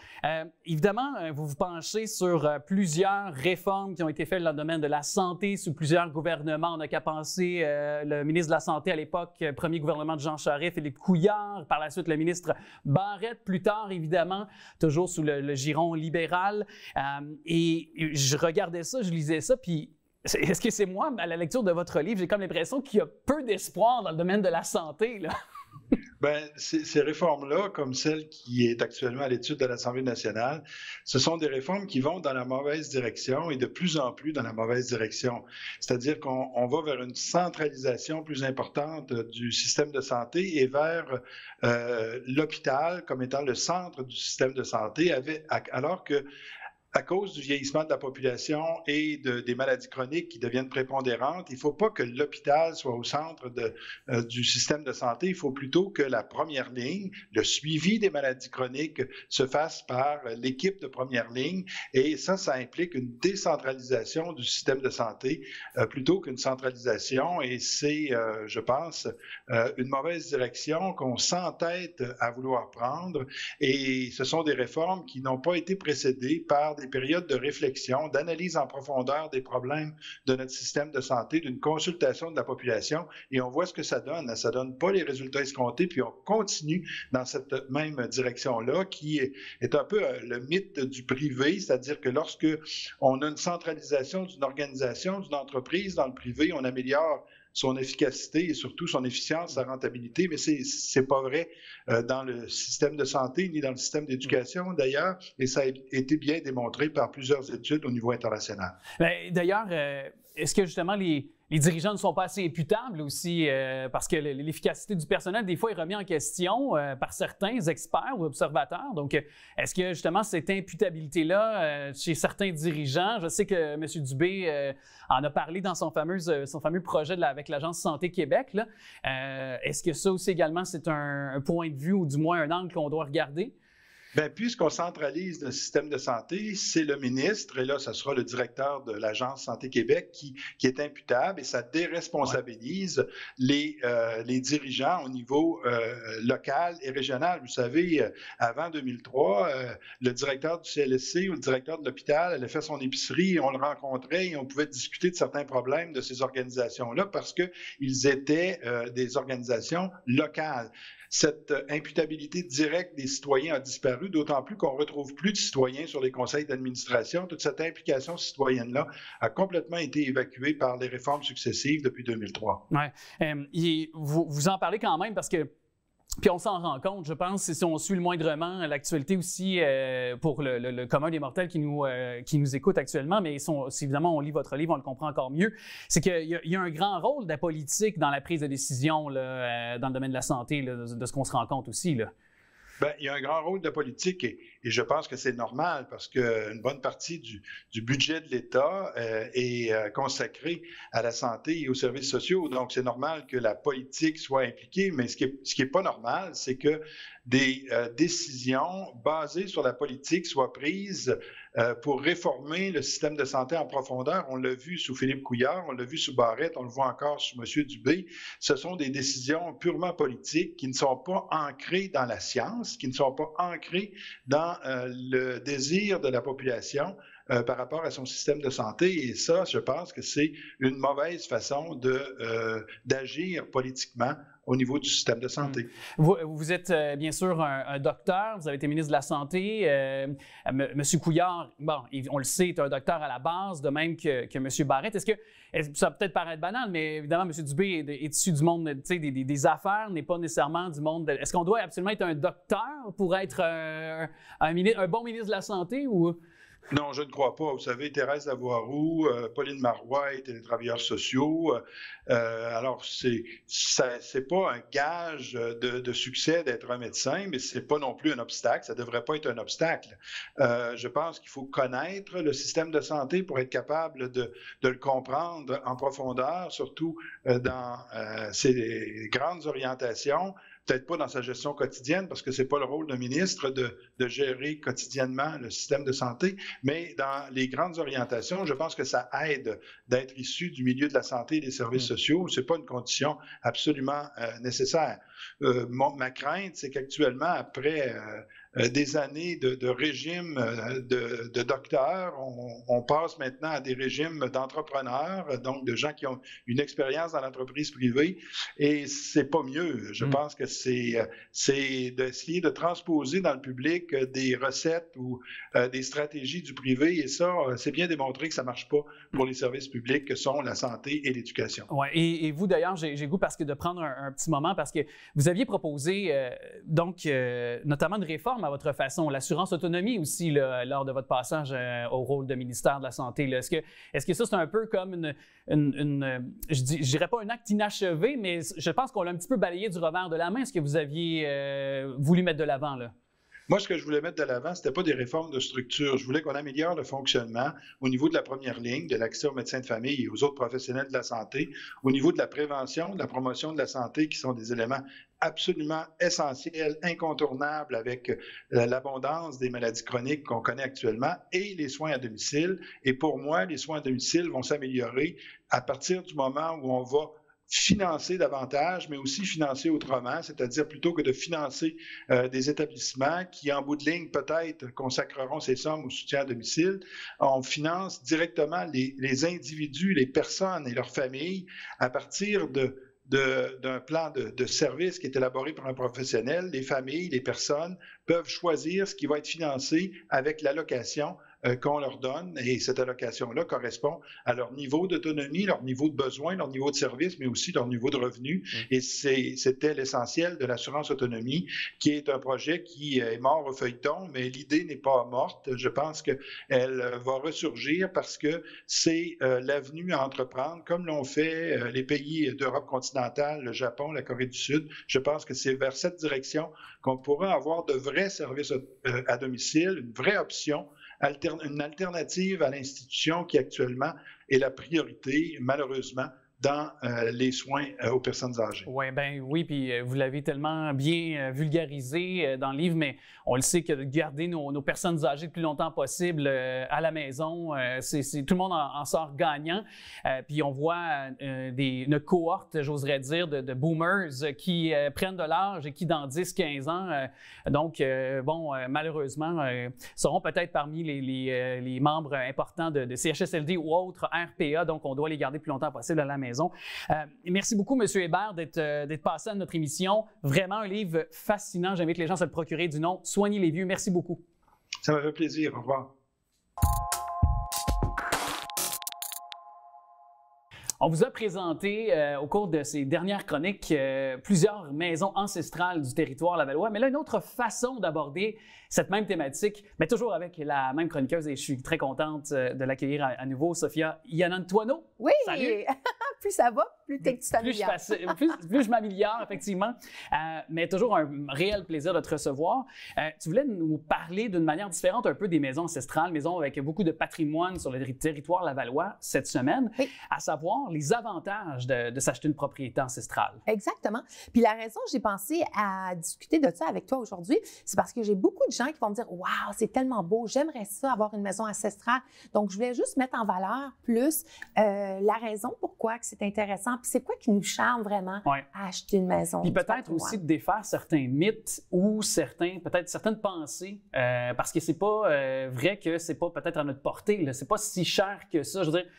Évidemment, vous vous penchez sur plusieurs réformes qui ont été faites dans le domaine de la santé sous plusieurs gouvernements. On n'a qu'à penser le ministre de la Santé à l'époque, premier gouvernement de Jean Charest, Philippe Couillard. Par la suite, le ministre Barrette. Plus tard, évidemment, toujours sous le giron libéral. Et je regardais ça, je lisais ça, puis est-ce que c'est moi, à la lecture de votre livre, j'ai comme l'impression qu'il y a peu d'espoir dans le domaine de la santé, là? Bien, ces réformes-là, comme celle qui est actuellement à l'étude de l'Assemblée nationale, ce sont des réformes qui vont dans la mauvaise direction et de plus en plus dans la mauvaise direction. C'est-à-dire qu'on va vers une centralisation plus importante du système de santé et vers l'hôpital comme étant le centre du système de santé, alors que à cause du vieillissement de la population et des maladies chroniques qui deviennent prépondérantes, il ne faut pas que l'hôpital soit au centre du système de santé. Il faut plutôt que la première ligne, le suivi des maladies chroniques, se fasse par l'équipe de première ligne. Et ça implique une décentralisation du système de santé plutôt qu'une centralisation. Et c'est, je pense, une mauvaise direction qu'on s'entête à vouloir prendre. Et ce sont des réformes qui n'ont pas été précédées par des périodes de réflexion, d'analyse en profondeur des problèmes de notre système de santé, d'une consultation de la population, et on voit ce que ça donne. Ça ne donne pas les résultats escomptés, puis on continue dans cette même direction-là, qui est un peu le mythe du privé, c'est-à-dire que lorsque on a une centralisation d'une organisation, d'une entreprise dans le privé, on améliore son efficacité et surtout son efficience, sa rentabilité, mais c'est pas vrai dans le système de santé ni dans le système d'éducation d'ailleurs, et ça a été bien démontré par plusieurs études au niveau international. D'ailleurs, est-ce que justement les dirigeants ne sont pas assez imputables aussi parce que l'efficacité du personnel, des fois, est remise en question par certains experts ou observateurs. Donc, est-ce que justement cette imputabilité-là chez certains dirigeants, je sais que M. Dubé en a parlé dans son fameux projet avec l'Agence Santé Québec, là, est-ce que ça aussi également, c'est un point de vue ou du moins un angle qu'on doit regarder? Bien, puisqu'on centralise le système de santé, c'est le ministre, et là, ce sera le directeur de l'Agence Santé Québec qui est imputable, et ça déresponsabilise les dirigeants au niveau local et régional. Vous savez, avant 2003, le directeur du CLSC ou le directeur de l'hôpital allait faire son épicerie, et on le rencontrait et on pouvait discuter de certains problèmes de ces organisations-là parce qu'ils étaient des organisations locales. Cette imputabilité directe des citoyens a disparu, d'autant plus qu'on ne retrouve plus de citoyens sur les conseils d'administration. Toute cette implication citoyenne-là a complètement été évacuée par les réformes successives depuis 2003. Oui. Vous en parlez quand même parce que Puis on s'en rend compte, je pense, si on suit le moindrement l'actualité aussi pour le commun des mortels qui nous écoute actuellement, mais si évidemment on lit votre livre, on le comprend encore mieux, c'est qu'il y a un grand rôle de la politique dans la prise de décision là, dans le domaine de la santé, là, de ce qu'on se rend compte aussi, là. Bien, il y a un grand rôle de politique et je pense que c'est normal parce qu'une bonne partie du budget de l'État est consacrée à la santé et aux services sociaux. Donc, c'est normal que la politique soit impliquée, mais ce qui est pas normal, c'est que des décisions basées sur la politique soient prises pour réformer le système de santé en profondeur. On l'a vu sous Philippe Couillard, on l'a vu sous Barrette, on le voit encore sous M. Dubé. Ce sont des décisions purement politiques qui ne sont pas ancrées dans la science, qui ne sont pas ancrées dans le désir de la population par rapport à son système de santé. Et ça, je pense que c'est une mauvaise façon d'agir politiquement au niveau du système de santé. Vous êtes bien sûr un docteur, vous avez été ministre de la Santé. M. Couillard, bon, on le sait, est un docteur à la base, de même que M. Barrette. Ça va peut-être paraître banal, mais évidemment, M. Dubé est issu du monde des affaires, n'est pas nécessairement du monde... Est-ce qu'on doit absolument être un docteur pour être un bon ministre de la Santé ou... Non, je ne crois pas. Vous savez, Thérèse Lavoie-Roux, Pauline Marois étaient des travailleurs sociaux. Alors, c'est pas un gage de succès d'être un médecin, mais c'est pas non plus un obstacle. Ça devrait pas être un obstacle. Je pense qu'il faut connaître le système de santé pour être capable de le comprendre en profondeur, surtout dans ses grandes orientations. Peut-être pas dans sa gestion quotidienne, parce que c'est pas le rôle d'un ministre de gérer quotidiennement le système de santé, mais dans les grandes orientations, je pense que ça aide d'être issu du milieu de la santé et des services sociaux. C'est pas une condition absolument nécessaire. Ma crainte, c'est qu'actuellement, après des années de régime de docteurs, on passe maintenant à des régimes d'entrepreneurs, donc de gens qui ont une expérience dans l'entreprise privée, et c'est pas mieux. Je pense que c'est d'essayer de transposer dans le public des recettes ou des stratégies du privé, et ça, c'est bien démontré que ça marche pas pour les services publics que sont la santé et l'éducation. Ouais, et vous d'ailleurs, j'ai goût parce que de prendre un petit moment, parce que vous aviez proposé notamment une réforme à votre façon, l'assurance autonomie aussi là, lors de votre passage au rôle de ministère de la Santé. Là. Est-ce que ça, c'est un peu comme je dirais pas un acte inachevé, mais je pense qu'on l'a un petit peu balayé du revers de la main, ce que vous aviez voulu mettre de l'avant, là? Moi, ce que je voulais mettre de l'avant, c'était pas des réformes de structure. Je voulais qu'on améliore le fonctionnement au niveau de la première ligne, de l'accès aux médecins de famille et aux autres professionnels de la santé, au niveau de la prévention, de la promotion de la santé, qui sont des éléments absolument essentiels, incontournables avec l'abondance des maladies chroniques qu'on connaît actuellement et les soins à domicile. Et pour moi, les soins à domicile vont s'améliorer à partir du moment où on va financer davantage, mais aussi financer autrement, c'est-à-dire plutôt que de financer des établissements qui, en bout de ligne, peut-être consacreront ces sommes au soutien à domicile, on finance directement les individus, les personnes et leurs familles à partir d'un plan de service qui est élaboré par un professionnel. Les familles, les personnes peuvent choisir ce qui va être financé avec l'allocation qu'on leur donne, et cette allocation-là correspond à leur niveau d'autonomie, leur niveau de besoin, leur niveau de service, mais aussi leur niveau de revenu. Et c'était l'essentiel de l'assurance autonomie, qui est un projet qui est mort au feuilleton, mais l'idée n'est pas morte. Je pense qu'elle va ressurgir parce que c'est l'avenue à entreprendre, comme l'ont fait les pays d'Europe continentale, le Japon, la Corée du Sud. Je pense que c'est vers cette direction qu'on pourra avoir de vrais services à domicile, une vraie option, une alternative à l'institution qui actuellement est la priorité, malheureusement, dans les soins aux personnes âgées. Oui, puis vous l'avez tellement bien vulgarisé dans le livre, mais on le sait que de garder nos personnes âgées le plus longtemps possible à la maison, tout le monde en sort gagnant. Puis on voit une cohorte, j'oserais dire, de boomers qui prennent de l'âge et qui, dans 10-15 ans, malheureusement, seront peut-être parmi les membres importants de CHSLD ou autres RPA, donc on doit les garder le plus longtemps possible à la maison. Merci beaucoup, M. Hébert, d'être passé à notre émission. Vraiment un livre fascinant. J'invite les gens à se le procurer du nom Soigner les vieux. Merci beaucoup. Ça m'a fait plaisir. Au revoir. On vous a présenté au cours de ces dernières chroniques plusieurs maisons ancestrales du territoire lavallois, mais là, une autre façon d'aborder cette même thématique, mais toujours avec la même chroniqueuse, et je suis très contente de l'accueillir à nouveau, Sophia Iannantuono. Oui! Salut! Plus ça va, plus tu t'améliores. Plus je m'améliore, effectivement, mais toujours un réel plaisir de te recevoir. Tu voulais nous parler d'une manière différente un peu des maisons ancestrales, maisons avec beaucoup de patrimoine sur le territoire lavallois cette semaine, oui. À savoir les avantages de s'acheter une propriété ancestrale. Exactement. Puis la raison que j'ai pensé à discuter de ça avec toi aujourd'hui, c'est parce que j'ai beaucoup de gens qui vont me dire « Wow, c'est tellement beau, j'aimerais ça avoir une maison ancestrale. » Donc, je voulais juste mettre en valeur plus la raison pourquoi c'est intéressant. Puis c'est quoi qui nous charme vraiment à acheter une maison? Puis peut-être aussi de défaire certains mythes ou peut-être certaines pensées, parce que c'est pas vrai que c'est pas peut-être à notre portée. Là. C'est pas si cher que ça. Je veux dire,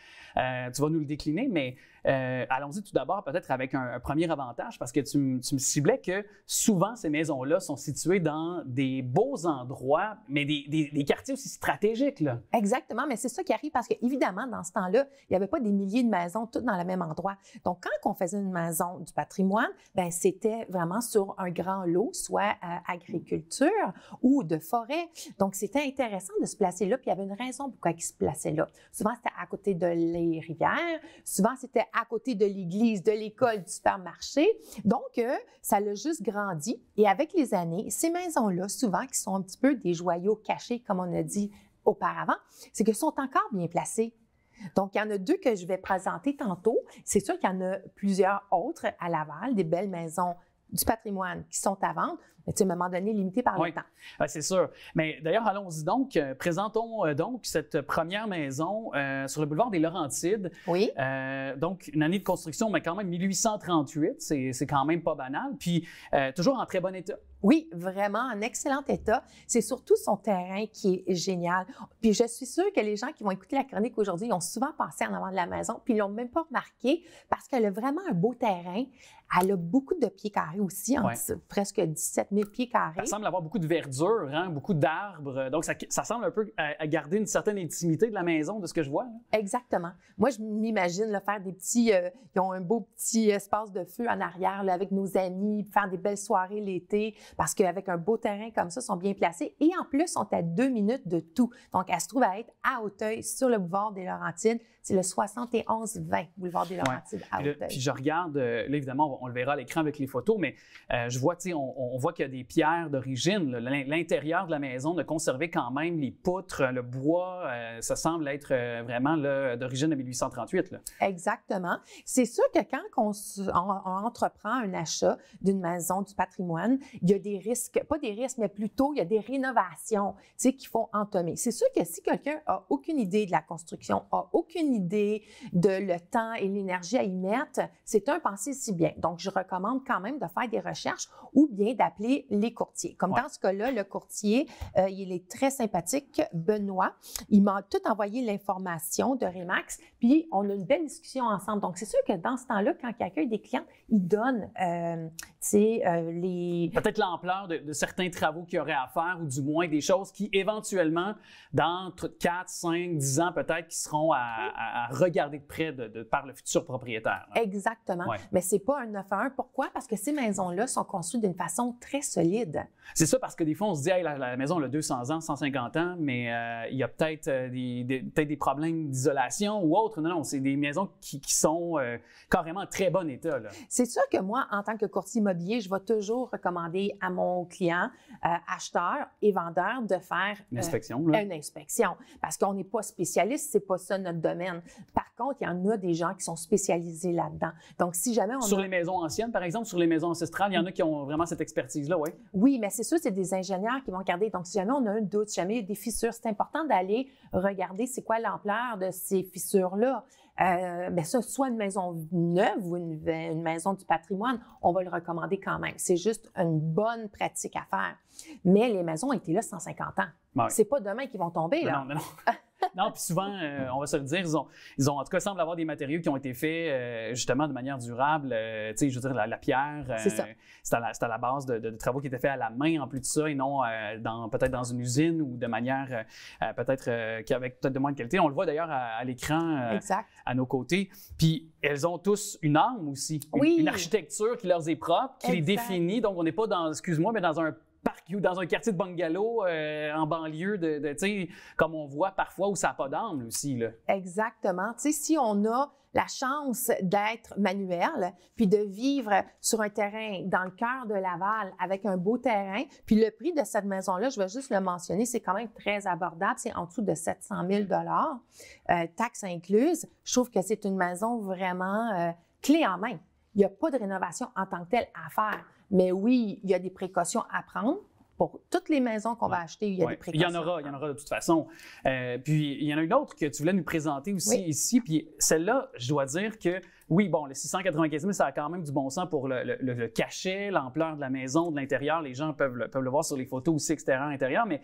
tu vas nous le décliner, mais allons-y tout d'abord peut-être avec un premier avantage, parce que tu me ciblais que souvent ces maisons-là sont situées dans des beaux endroits, mais des quartiers aussi stratégiques. Là. Exactement, mais c'est ça qui arrive parce qu'évidemment, dans ce temps-là, il n'y avait pas des milliers de maisons toutes dans le même endroit. Donc, quand on faisait une maison du patrimoine, bien, c'était vraiment sur un grand lot, soit agriculture ou de forêt. Donc, c'était intéressant de se placer là, puis il y avait une raison pourquoi ils se plaçaient là. Souvent, c'était à côté de les rivières, souvent, c'était à côté de l'église, de l'école, du supermarché. Donc, ça l'a juste grandi. Et avec les années, ces maisons-là, souvent, qui sont un petit peu des joyaux cachés, comme on a dit auparavant, c'est qu'elles sont encore bien placées. Donc, il y en a deux que je vais présenter tantôt. C'est sûr qu'il y en a plusieurs autres à Laval, des belles maisons du patrimoine qui sont à vendre, mais à un moment donné, limité par le temps. C'est sûr. Mais d'ailleurs, allons-y donc. Présentons donc cette première maison sur le boulevard des Laurentides. Oui. Donc, une année de construction, mais quand même 1838. C'est quand même pas banal. Puis, toujours en très bon état. Oui, vraiment en excellent état. C'est surtout son terrain qui est génial. Puis je suis sûre que les gens qui vont écouter la chronique aujourd'hui, ont souvent passé en avant de la maison, puis ils l'ont même pas remarqué parce qu'elle a vraiment un beau terrain. Elle a beaucoup de pieds carrés aussi, presque 17 000 pieds carrés. Ça semble avoir beaucoup de verdure, beaucoup d'arbres. Donc, ça semble un peu à garder une certaine intimité de la maison, de ce que je vois. Là. Exactement. Moi, je m'imagine faire des petits... ils ont un beau petit espace de feu en arrière là, avec nos amis, faire des belles soirées l'été, parce qu'avec un beau terrain comme ça, ils sont bien placés. Et en plus, ils sont à 2 minutes de tout. Donc, elle se trouve à être à Auteuil, sur le boulevard des Laurentides. C'est le 71-20, boulevard des Laurentides, à Auteuil. Puis je regarde, là, évidemment, on le verra à l'écran avec les photos, mais je vois, tu sais, on voit qu'il y a des pierres d'origine. L'intérieur de la maison a conservé quand même les poutres, le bois. Ça semble être vraiment d'origine de 1838. Là. Exactement. C'est sûr que quand on entreprend un achat d'une maison du patrimoine, il y a des risques, pas des risques, mais plutôt il y a des rénovations, tu sais, qu'il faut entamer. C'est sûr que si quelqu'un a aucune idée de la construction, a aucune idée de le temps et l'énergie à y mettre, c'est un pensée si bien. Donc, je recommande quand même de faire des recherches ou bien d'appeler les courtiers. Comme dans ce cas-là, le courtier, il est très sympathique, Benoît. Il m'a tout envoyé l'information de Remax, puis on a une belle discussion ensemble. Donc, c'est sûr que dans ce temps-là, quand il accueille des clients, il donne, les... Peut-être l'ampleur de certains travaux qu'il y aurait à faire, ou du moins des choses qui, éventuellement, dans 4, 5, 10 ans, peut-être, qui seront à regarder de près par le futur propriétaire. Là. Exactement. Ouais. Mais c'est pas un 9 à 1. Pourquoi? Parce que ces maisons-là sont construites d'une façon très solide. C'est ça, parce que des fois, on se dit, hey, la maison a 200 ans, 150 ans, mais il y a peut-être des problèmes d'isolation ou autre. Non, c'est des maisons qui sont carrément en très bon état. Là. C'est sûr que moi, en tant que courtier immobilier, je vais toujours recommander à mon client, acheteur et vendeur, de faire une inspection. Une inspection. Parce qu'on n'est pas spécialiste, c'est pas ça notre domaine. Par contre, il y en a des gens qui sont spécialisés là-dedans. Donc, si jamais on Sur les maisons anciennes, par exemple, sur les maisons ancestrales, il y en a qui ont vraiment cette expertise-là, oui? Oui, mais c'est sûr, c'est des ingénieurs qui vont regarder. Donc, si jamais on a un doute, si jamais il y a des fissures, c'est important d'aller regarder c'est quoi l'ampleur de ces fissures-là. Mais ça, soit une maison neuve ou une maison du patrimoine, on va le recommander quand même. C'est juste une bonne pratique à faire. Mais les maisons ont été là 150 ans. Ouais. C'est pas demain qu'ils vont tomber, là. Non. Non, puis souvent, on va se le dire, ils ont en tout cas, semble avoir des matériaux qui ont été faits justement de manière durable. Tu sais, je veux dire, la pierre, c'est à la base de travaux qui étaient faits à la main en plus de ça et non peut-être dans une usine ou de manière peut-être qui avec peut-être de moins de qualité. On le voit d'ailleurs à l'écran à nos côtés. Puis elles ont tous une âme aussi, une architecture qui leur est propre, qui les définit. Donc on n'est pas dans, excuse-moi, mais dans un parc ou dans un quartier de bungalow en banlieue, tu sais, comme on voit parfois où ça n'a pas d'âme aussi. Là. Exactement. Tu sais, si on a la chance d'être manuel, puis de vivre sur un terrain dans le cœur de Laval avec un beau terrain, puis le prix de cette maison-là, je vais juste le mentionner, c'est quand même très abordable, c'est en dessous de 700 000 taxes incluses. Je trouve que c'est une maison vraiment clé en main. Il n'y a pas de rénovation en tant que telle à faire. Mais oui, il y a des précautions à prendre. Pour toutes les maisons qu'on va acheter, il y a des précautions. Il y en aura de toute façon. Puis, il y en a une autre que tu voulais nous présenter aussi ici. Puis, celle-là, je dois dire que, oui, bon, le 695 000, ça a quand même du bon sens pour le cachet, l'ampleur de la maison, de l'intérieur. Les gens peuvent le voir sur les photos aussi extérieur, intérieur. Mais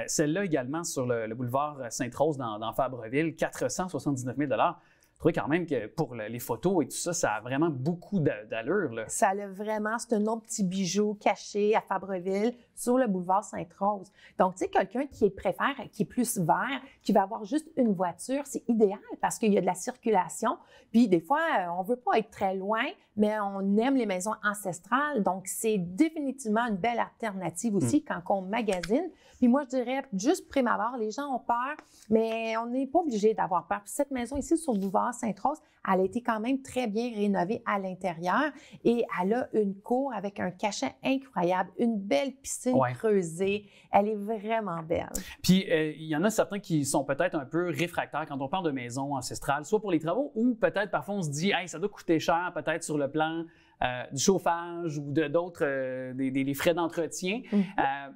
celle-là également sur le boulevard Sainte-Rose dans Fabreville, 479 000 Je trouvais quand même que pour les photos et tout ça, ça a vraiment beaucoup d'allure. Là. Ça a vraiment, c'est un autre petit bijou caché à Fabreville sur le boulevard Sainte-Rose. Donc, tu sais, quelqu'un qui préfère, qui est plus vert, qui va avoir juste une voiture, c'est idéal parce qu'il y a de la circulation. Puis, des fois, on ne veut pas être très loin, mais on aime les maisons ancestrales. Donc, c'est définitivement une belle alternative aussi quand on magasine. Puis moi, je dirais, juste prime abord, les gens ont peur, mais on n'est pas obligé d'avoir peur. Puis cette maison ici, sur le boulevard Sainte-Rose, elle a été quand même très bien rénovée à l'intérieur et elle a une cour avec un cachet incroyable, une belle piscine creusée. Elle est vraiment belle. Puis, il y en a certains qui sont peut-être un peu réfractaires quand on parle de maison ancestrale, soit pour les travaux ou peut-être parfois on se dit, hey, ça doit coûter cher peut-être sur le plan du chauffage ou d'autres des frais d'entretien.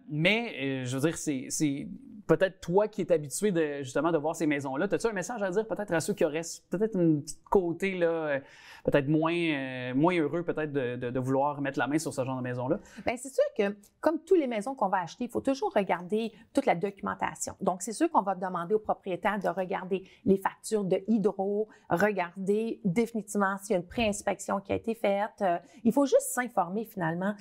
Mais, je veux dire, c'est peut-être toi qui es habitué justement de voir ces maisons-là. As-tu un message à dire peut-être à ceux qui auraient peut-être un petit côté là, peut-être moins heureux peut-être de vouloir mettre la main sur ce genre de maison-là? Bien, c'est sûr que comme toutes les maisons qu'on va acheter, il faut toujours regarder toute la documentation. Donc, c'est sûr qu'on va demander au propriétaire de regarder les factures de hydro, regarder définitivement s'il y a une pré-inspection qui a été faite. Il faut juste s'informer finalement.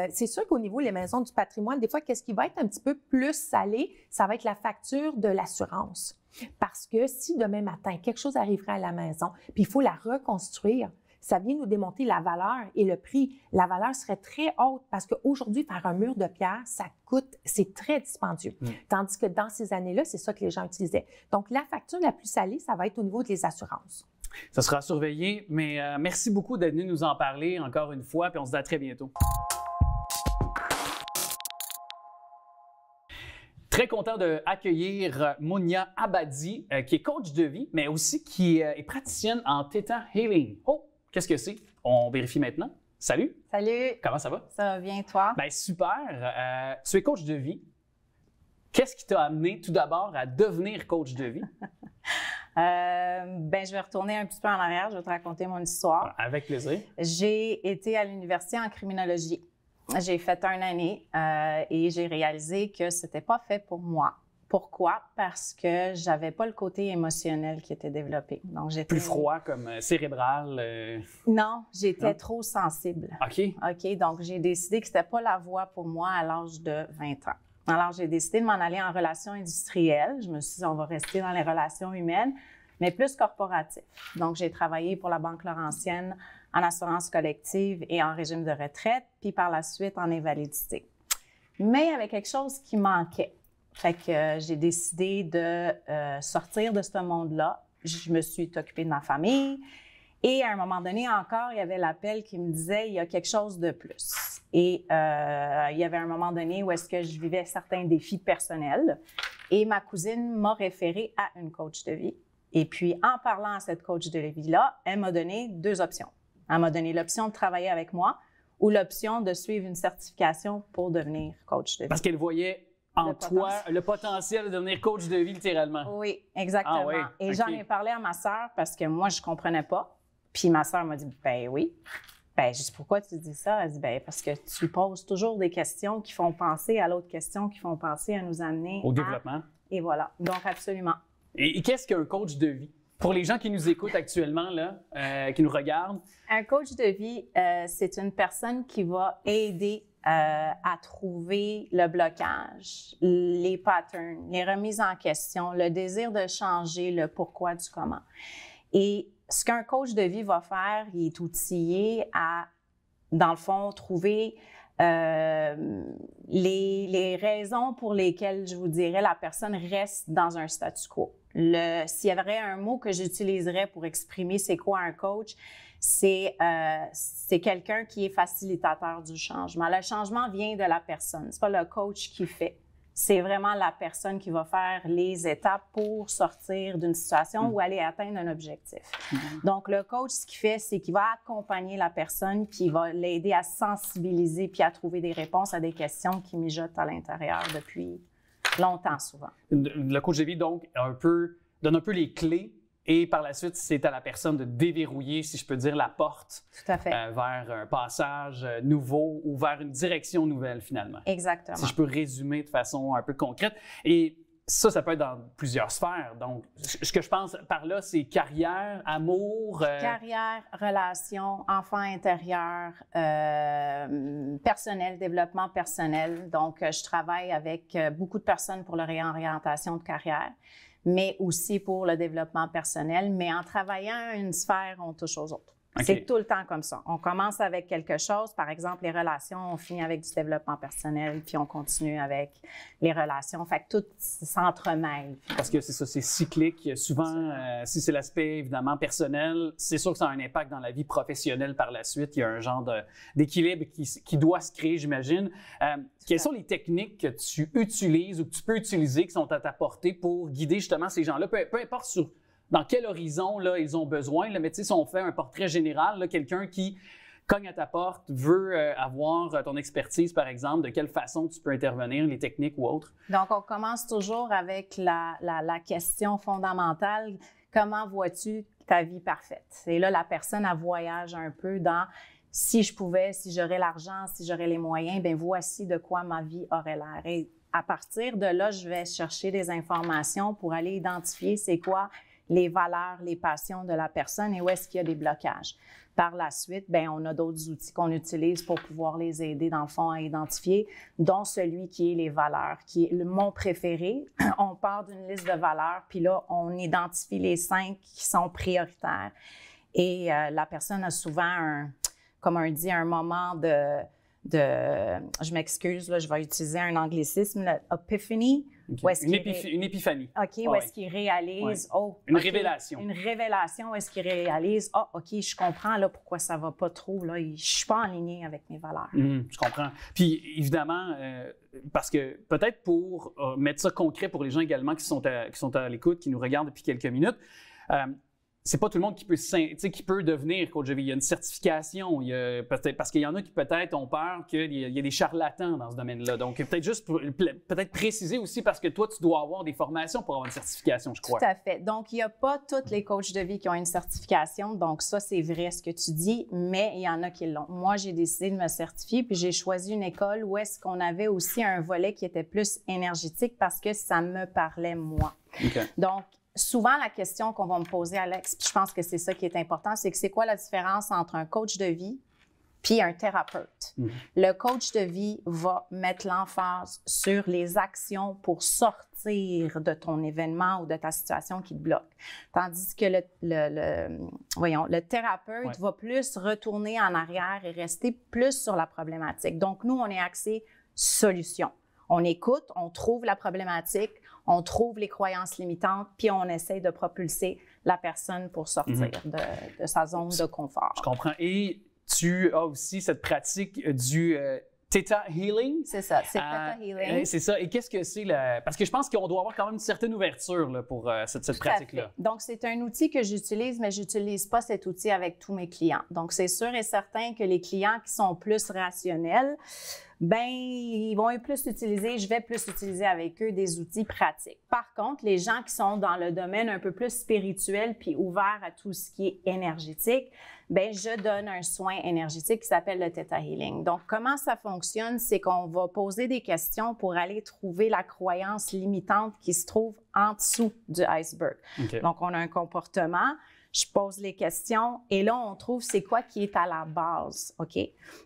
C'est sûr qu'au niveau des maisons du patrimoine, des fois, qu'est-ce qui va être un petit peu plus salé, ça va être la facture de l'assurance. Parce que si demain matin, quelque chose arriverait à la maison, puis il faut la reconstruire, ça vient nous démonter la valeur et le prix. La valeur serait très haute parce qu'aujourd'hui, faire un mur de pierre, ça coûte, c'est très dispendieux. Tandis que dans ces années-là, c'est ça que les gens utilisaient. Donc, la facture la plus salée, ça va être au niveau des assurances. Ça sera surveillé, mais merci beaucoup d'être venu nous en parler encore une fois, puis on se dit à très bientôt. Très content d'accueillir Mounia Abadi, qui est coach de vie, mais aussi qui est praticienne en Theta Healing. Oh, qu'est-ce que c'est? On vérifie maintenant. Salut! Salut! Comment ça va? Ça va bien, toi? Bien, super. Tu es coach de vie. Qu'est-ce qui t'a amené tout d'abord à devenir coach de vie? Je vais retourner un petit peu en arrière, je vais te raconter mon histoire. Avec plaisir. J'ai été à l'université en criminologie. J'ai fait une année et j'ai réalisé que c'était pas fait pour moi. Pourquoi? Parce que j'avais pas le côté émotionnel qui était développé. Donc, j'étais plus froid, comme cérébral? Non, j'étais trop sensible. OK. Donc, j'ai décidé que c'était pas la voie pour moi à l'âge de 20 ans. Alors, j'ai décidé de m'en aller en relations industrielles. Je me suis dit, on va rester dans les relations humaines, mais plus corporatif. Donc, j'ai travaillé pour la Banque Laurentienne en assurance collective et en régime de retraite, puis par la suite en invalidité. Mais il y avait quelque chose qui manquait. Fait que j'ai décidé de sortir de ce monde-là. Je me suis occupée de ma famille. Et à un moment donné encore, il y avait l'appel qui me disait, il y a quelque chose de plus. Et il y avait un moment donné où est-ce que je vivais certains défis personnels. Et ma cousine m'a référée à une coach de vie. Et puis, en parlant à cette coach de vie-là, elle m'a donné 2 options. Elle m'a donné l'option de travailler avec moi ou l'option de suivre une certification pour devenir coach de vie. Parce qu'elle voyait en toi le potentiel de devenir coach de vie, littéralement. Oui, exactement. Ah, oui. Et j'en ai parlé à ma sœur parce que moi, je ne comprenais pas. Puis ma sœur m'a dit, ben oui. Ben, je dis, pourquoi tu dis ça? Elle dit, ben parce que tu poses toujours des questions qui font penser à l'autre question, qui font penser à nous amener au développement. Et voilà. Donc, absolument. Et qu'est-ce qu'un coach de vie? Pour les gens qui nous écoutent actuellement, là, qui nous regardent. Un coach de vie, c'est une personne qui va aider à trouver le blocage, les patterns, les remises en question, le désir de changer, le pourquoi du comment. Et ce qu'un coach de vie va faire, il est outillé à, dans le fond, trouver les raisons pour lesquelles, je vous dirais, la personne reste dans un statu quo. S'il y avait un mot que j'utiliserais pour exprimer c'est quoi un coach, c'est quelqu'un qui est facilitateur du changement. Le changement vient de la personne. C'est pas le coach qui fait. C'est vraiment la personne qui va faire les étapes pour sortir d'une situation ou aller atteindre un objectif. Donc, le coach, ce qu'il fait, c'est qu'il va accompagner la personne, puis il va l'aider à sensibiliser puis à trouver des réponses à des questions qui mijotent à l'intérieur depuis longtemps, souvent. Le coach de vie, donc, donne un peu les clés. Et par la suite, c'est à la personne de déverrouiller, si je peux dire, la porte Tout à fait. Vers un passage nouveau ou vers une direction nouvelle, finalement. Exactement. Si je peux résumer de façon un peu concrète. Et ça peut être dans plusieurs sphères. Donc, ce que je pense par là, c'est carrière, amour... Carrière, relation, enfant intérieur, personnel, développement personnel. Donc, je travaille avec beaucoup de personnes pour la réorientation de carrière, mais aussi pour le développement personnel. Mais en travaillant une sphère, on touche aux autres. Okay. C'est tout le temps comme ça. On commence avec quelque chose, par exemple les relations, on finit avec du développement personnel, puis on continue avec les relations. Fait que tout s'entremêle. Parce que c'est ça, c'est cyclique. Souvent, si c'est l'aspect évidemment personnel, c'est sûr que ça a un impact dans la vie professionnelle par la suite. Il y a un genre d'équilibre qui doit se créer, j'imagine. Quelles sont les techniques que tu utilises ou que tu peux utiliser qui sont à ta portée pour guider justement ces gens-là, peu importe dans quel horizon là, ils ont besoin. Là, mais tu sais, si on fait un portrait général, là, quelqu'un qui cogne à ta porte, veut avoir ton expertise, par exemple, de quelle façon tu peux intervenir, les techniques ou autres? Donc, on commence toujours avec la question fondamentale. Comment vois-tu ta vie parfaite? Et là, la personne, elle voyage un peu dans si je pouvais, si j'aurais l'argent, si j'aurais les moyens, bien voici de quoi ma vie aurait l'air. Et à partir de là, je vais chercher des informations pour aller identifier c'est quoi les valeurs, les passions de la personne et où est-ce qu'il y a des blocages. Par la suite, bien, on a d'autres outils qu'on utilise pour pouvoir les aider, dans le fond, à identifier, dont celui qui est les valeurs, qui est mon préféré. On part d'une liste de valeurs, puis là, on identifie les 5 qui sont prioritaires. Et la personne a souvent un moment je m'excuse, là, je vais utiliser un anglicisme, l'épiphanie. Okay. Une épiphanie. OK, où est-ce qu'il réalise... Ouais. Une révélation. Une révélation, où est-ce qu'il réalise... OK, je comprends là pourquoi ça va pas trop, là, je suis pas en ligne avec mes valeurs. Je comprends. Puis, évidemment, parce que peut-être pour mettre ça concret pour les gens également qui sont à l'écoute, qui nous regardent depuis quelques minutes, c'est pas tout le monde qui peut devenir coach de vie. Il y a une certification. Parce qu'il y en a qui peut-être ont peur qu'il y a des charlatans dans ce domaine-là. Donc, peut-être juste peut-être préciser aussi parce que toi, tu dois avoir des formations pour avoir une certification, je crois. Tout à fait. Donc, il n'y a pas tous les coachs de vie qui ont une certification. Donc, ça, c'est vrai ce que tu dis, mais il y en a qui l'ont. Moi, j'ai décidé de me certifier, puis j'ai choisi une école où est-ce qu'on avait aussi un volet qui était plus énergétique parce que ça me parlait moi. Okay. Donc, souvent, la question qu'on va me poser, Alex, puis je pense que c'est ça qui est important, c'est que c'est quoi la différence entre un coach de vie puis un thérapeute? Le coach de vie va mettre l'emphase sur les actions pour sortir de ton événement ou de ta situation qui te bloque. Tandis que le thérapeute va plus retourner en arrière et rester plus sur la problématique. Donc, nous, on est axé solution. On écoute, on trouve la problématique, on trouve les croyances limitantes, puis on essaie de propulser la personne pour sortir de sa zone de confort. Je comprends. Et tu as aussi cette pratique du Theta Healing. C'est ça, c'est Theta Healing. C'est ça. Et qu'est-ce que c'est? Parce que je pense qu'on doit avoir quand même une certaine ouverture là, pour cette pratique-là. Donc, c'est un outil que j'utilise, mais je n'utilise pas cet outil avec tous mes clients. Donc, c'est sûr et certain que les clients qui sont plus rationnels ben ils vont plus utiliser, je vais plus utiliser avec eux des outils pratiques. Par contre, les gens qui sont dans le domaine un peu plus spirituel puis ouverts à tout ce qui est énergétique, ben je donne un soin énergétique qui s'appelle le Theta Healing. Donc, comment ça fonctionne? C'est qu'on va poser des questions pour aller trouver la croyance limitante qui se trouve en dessous du iceberg. Okay. Donc, on a un comportement. Je pose les questions et là, on trouve c'est quoi qui est à la base, OK?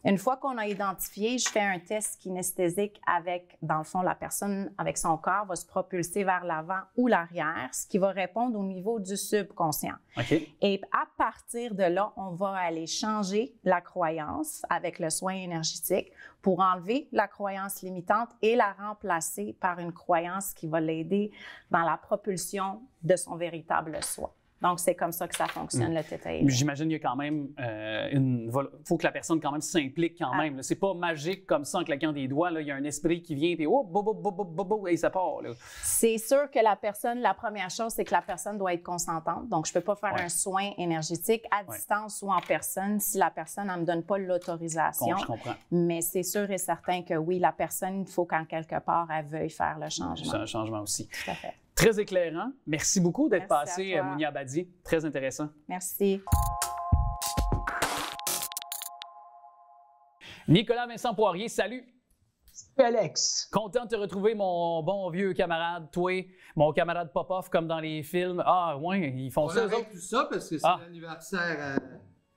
Une fois qu'on a identifié, je fais un test kinesthésique avec, dans le fond, la personne avec son corps va se propulser vers l'avant ou l'arrière, ce qui va répondre au niveau du subconscient. Okay. Et à partir de là, on va aller changer la croyance avec le soin énergétique pour enlever la croyance limitante et la remplacer par une croyance qui va l'aider dans la propulsion de son véritable soi. Donc, c'est comme ça que ça fonctionne, le Theta Healing. J'imagine qu'il y a quand même faut que la personne quand même s'implique quand même. C'est pas magique comme ça en claquant des doigts. Là. Il y a un esprit qui vient et et ça part. Là. C'est sûr que la première chose, c'est que la personne doit être consentante. Donc, je peux pas faire un soin énergétique à distance ou en personne si la personne ne me donne pas l'autorisation. Je comprends. Mais c'est sûr et certain que oui, la personne, il faut qu'en quelque part, elle veuille faire le changement. C'est un changement aussi. Tout à fait. Très éclairant. Merci beaucoup d'être passé, à Mounia Abadi. Très intéressant. Merci. Nicolas Vincent Poirier, salut. Salut Alex. Content de te retrouver, mon bon vieux camarade, toi, mon camarade Popov, comme dans les films. Ah, ouais, ils font ça. On arrête tout ça parce que c'est l'anniversaire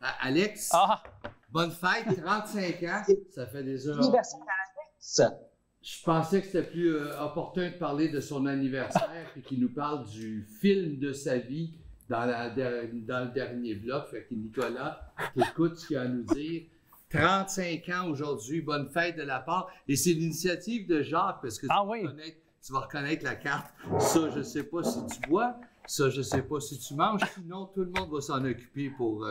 à Alex. Ah. Bonne fête, 35 ans. Ça fait des heures. Anniversaire à Alex. Je pensais que c'était plus opportun de parler de son anniversaire et qu'il nous parle du film de sa vie dans le dernier vlog. Fait que Nicolas, écoute ce qu'il a à nous dire. 35 ans aujourd'hui, bonne fête de la part. Et c'est l'initiative de Jacques parce que tu vas reconnaître la carte. Ça, je ne sais pas si tu bois. Ça, je ne sais pas si tu manges. Sinon, tout le monde va s'en occuper pour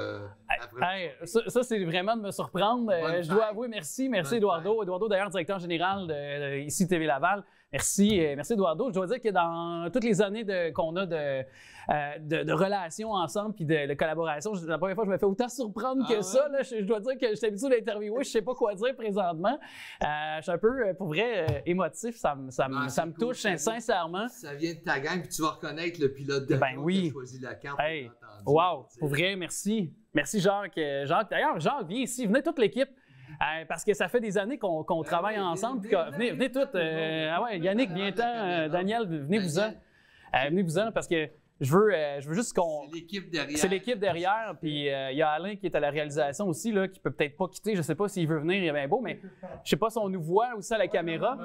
ça, c'est vraiment de me surprendre. Je dois avouer merci Eduardo. Eduardo, d'ailleurs, directeur général de ici TV Laval. Merci Eduardo. Je dois dire que dans toutes les années qu'on a de relations ensemble puis de collaboration, c'est la première fois que je me fais autant surprendre que ça. Là. Je dois dire que je suis habitué d'interviewer, je ne sais pas quoi dire présentement. Je suis un peu, pour vrai, émotif. Ça me touche sincèrement. Ça vient de ta gang, puis tu vas reconnaître le pilote de qui a choisi la carte. Hey, wow, pour vrai, merci. Merci Jacques. D'ailleurs, Jacques, viens ici. Venez toute l'équipe. Parce que ça fait des années qu'on travaille ensemble. Venez toutes. Yannick, viens-t'en. Daniel, venez-vous-en. Venez-vous-en parce que je veux juste qu'on... C'est l'équipe derrière. C'est l'équipe derrière. Puis il y a Alain qui est à la réalisation aussi, là, qui peut peut-être pas quitter. Je sais pas s'il veut venir, il est bien beau, mais je sais pas si on nous voit aussi à la caméra.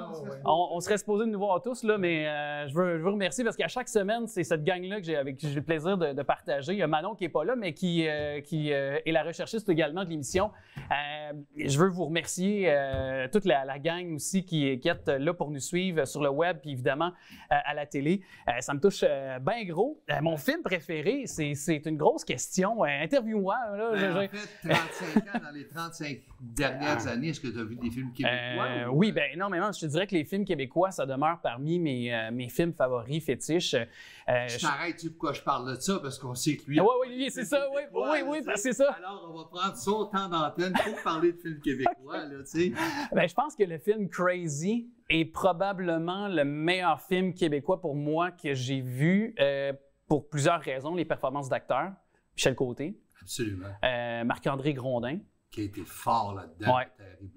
On serait supposé nous voir tous, là, mais je veux remercier parce qu'à chaque semaine, c'est cette gang-là avec qui j'ai le plaisir de partager. Il y a Manon qui n'est pas là, mais qui est la recherchiste également de l'émission. Je veux vous remercier, toute la gang aussi qui est là pour nous suivre sur le web, puis évidemment à la télé. Ça me touche bien gros. Mon film préféré, c'est une grosse question. Interview-moi. En fait, 35 ans, dans les 35 dernières années, est-ce que tu as vu des films québécois? Oui, bien énormément. Je te dirais que les films québécois, ça demeure parmi mes films favoris, fétiches. Je t'arrête, tu sais pourquoi je parle de ça? Parce qu'on sait que lui... Oui, c'est ça. Oui, c'est ça. Alors, on va prendre son temps d'antenne pour parler de films québécois, là, tu sais. Bien, je pense que le film Crazy est probablement le meilleur film québécois pour moi que j'ai vu pour plusieurs raisons. Les performances d'acteurs, Michel Côté. Absolument. Marc-André Grondin. Qui a été fort là-dedans. Ouais.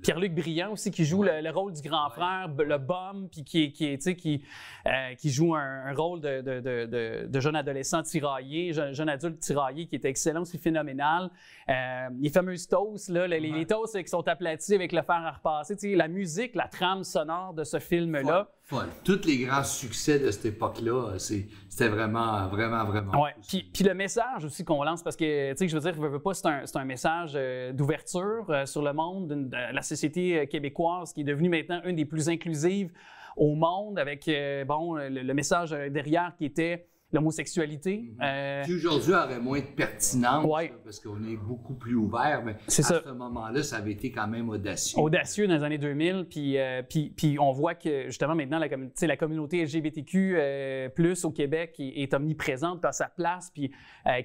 Pierre-Luc Briand aussi, qui joue le rôle du grand frère, le bum, puis qui joue un rôle de jeune adolescent tiraillé, jeune adulte tiraillé, qui est excellent aussi, phénoménal. Les fameuses toasts, là, les toasts qui sont aplatis avec le fer à repasser. La musique, la trame sonore de ce film-là. Folle. Tous les grands succès de cette époque-là, c'était vraiment. Oui, puis le message aussi qu'on lance, parce que, je veux dire, je veux pas, c'est un message d'ouverture sur le monde, de la société québécoise qui est devenue maintenant une des plus inclusives au monde, avec, le message derrière qui était l'homosexualité. Qui aujourd'hui aurait moins de pertinence, Ouais. parce qu'on est beaucoup plus ouvert, mais à ce moment-là, ça avait été quand même audacieux. Audacieux dans les années 2000, puis on voit que justement maintenant, la communauté LGBTQ plus au Québec est omniprésente, à sa place, puis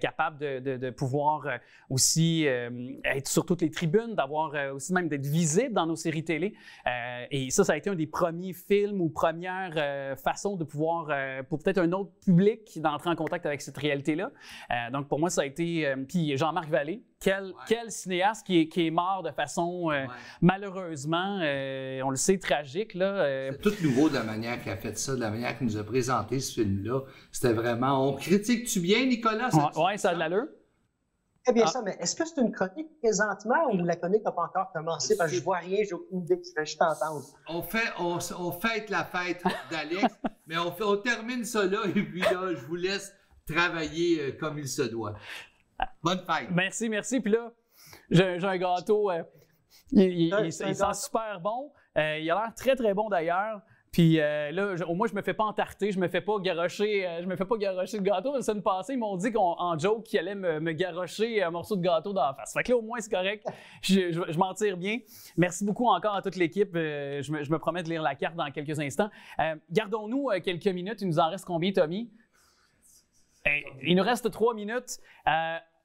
capable de pouvoir aussi être sur toutes les tribunes, d'avoir aussi même d'être visible dans nos séries télé. Et ça a été un des premiers films ou premières façons de pouvoir, pour peut-être un autre public, d'entrer en contact avec cette réalité-là. Donc pour moi, ça a été... puis Jean-Marc Vallée, quel cinéaste qui est mort de façon, malheureusement, on le sait, tragique. C'est tout nouveau de la manière qu'il a fait ça, de la manière qu'il nous a présenté ce film-là. C'était vraiment... On critique-tu bien, Nicolas? Oui, ça a de l'allure. Très bien ça, mais est-ce que c'est une chronique présentement ou la chronique n'a pas encore commencé? Parce que je vois rien, j'ai aucune idée, je vais juste entendre. On fête la fête d'Alex, mais on termine ça là, et puis là, je vous laisse travailler comme il se doit. Bonne fête! Merci. Puis là, j'ai un gâteau, il sent super bon. Il a l'air très, très bon d'ailleurs. Puis là, au moins, je me fais pas entarter, je me fais pas garrocher le gâteau. La semaine passée, ils m'ont dit en joke qu'ils allaient me garrocher un morceau de gâteau dans la face. Fait que là, au moins, c'est correct. Je m'en tire bien. Merci beaucoup encore à toute l'équipe. Je me promets de lire la carte dans quelques instants. Gardons-nous quelques minutes. Il nous en reste combien, Tommy? Il nous reste 3 minutes.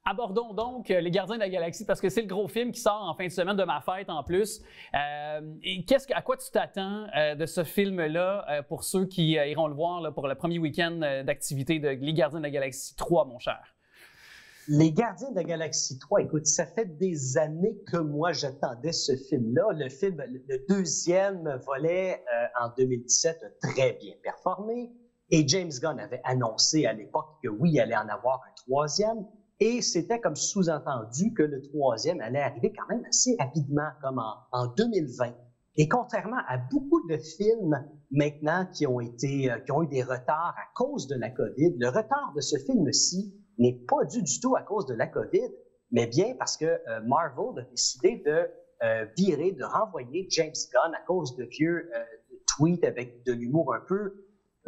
Abordons donc Les Gardiens de la Galaxie, parce que c'est le gros film qui sort en fin de semaine de ma fête en plus. Et à quoi tu t'attends de ce film-là pour ceux qui iront le voir là, pour le premier week-end d'activité de Les Gardiens de la Galaxie 3, mon cher? Les Gardiens de la Galaxie 3, écoute, ça fait des années que moi j'attendais ce film-là. Le deuxième volet en 2017 a très bien performé. Et James Gunn avait annoncé à l'époque que oui, il allait en avoir un troisième. Et c'était comme sous-entendu que le troisième allait arriver quand même assez rapidement, comme en 2020. Et contrairement à beaucoup de films maintenant qui ont eu des retards à cause de la COVID, le retard de ce film-ci n'est pas dû du tout à cause de la COVID, mais bien parce que Marvel a décidé de renvoyer James Gunn à cause de vieux tweets avec de l'humour un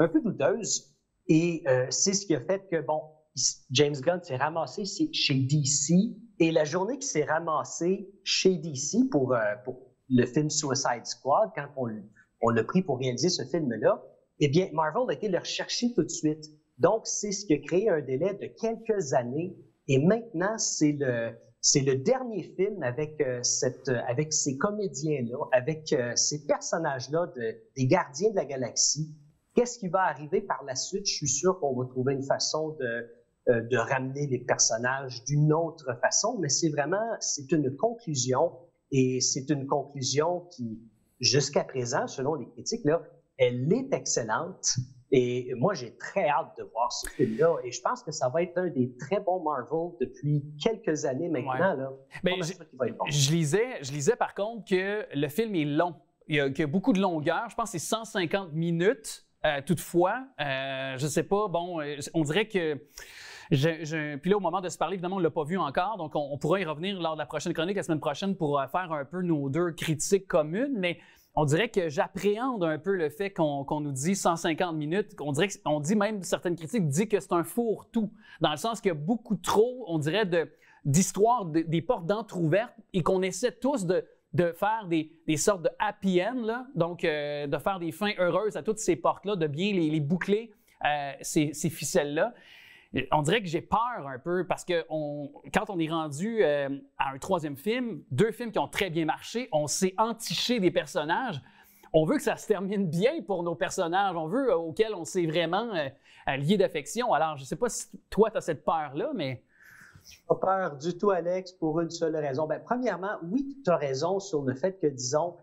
peu douteuse. Et c'est ce qui a fait que, bon, James Gunn s'est ramassé chez DC, et la journée qu'il s'est ramassé chez DC pour le film Suicide Squad, quand on l'a pris pour réaliser ce film-là, eh bien, Marvel a été le rechercher tout de suite. Donc, c'est ce qui a créé un délai de quelques années, et maintenant, c'est le dernier film avec ces comédiens-là, avec ces personnages-là des Gardiens de la Galaxie. Qu'est-ce qui va arriver par la suite? Je suis sûr qu'on va trouver une façon de ramener les personnages d'une autre façon, mais c'est une conclusion, et c'est une conclusion qui, jusqu'à présent, selon les critiques, là, elle est excellente, et moi, j'ai très hâte de voir ce film-là, et je pense que ça va être un des très bons Marvel depuis quelques années maintenant. Ouais. Là. Ben, je lisais par contre que le film est long, qu'il y a beaucoup de longueur, je pense que c'est 150 minutes, toutefois, je ne sais pas, bon, on dirait que... Puis là, au moment de se parler, évidemment, on ne l'a pas vu encore, donc on pourra y revenir lors de la prochaine chronique, la semaine prochaine, pour faire un peu nos deux critiques communes, mais on dirait que j'appréhende un peu le fait qu'on nous dit 150 minutes, on dit même, certaines critiques disent que c'est un fourre-tout, dans le sens qu'il y a beaucoup trop, on dirait, d'histoires, des portes d'entr'ouvertes, et qu'on essaie tous de faire des sortes de happy end, là, donc de faire des fins heureuses à toutes ces portes-là, de bien les boucler, ces ficelles-là. On dirait que j'ai peur un peu parce que quand on est rendu à un troisième film, 2 films qui ont très bien marché, on s'est entiché des personnages. On veut que ça se termine bien pour nos personnages. On veut auxquels on s'est vraiment lié d'affection. Alors, je ne sais pas si toi, tu as cette peur-là, mais... Je n'ai pas peur du tout, Alex, pour une seule raison. Bien, premièrement, oui, tu as raison sur le fait que, disons,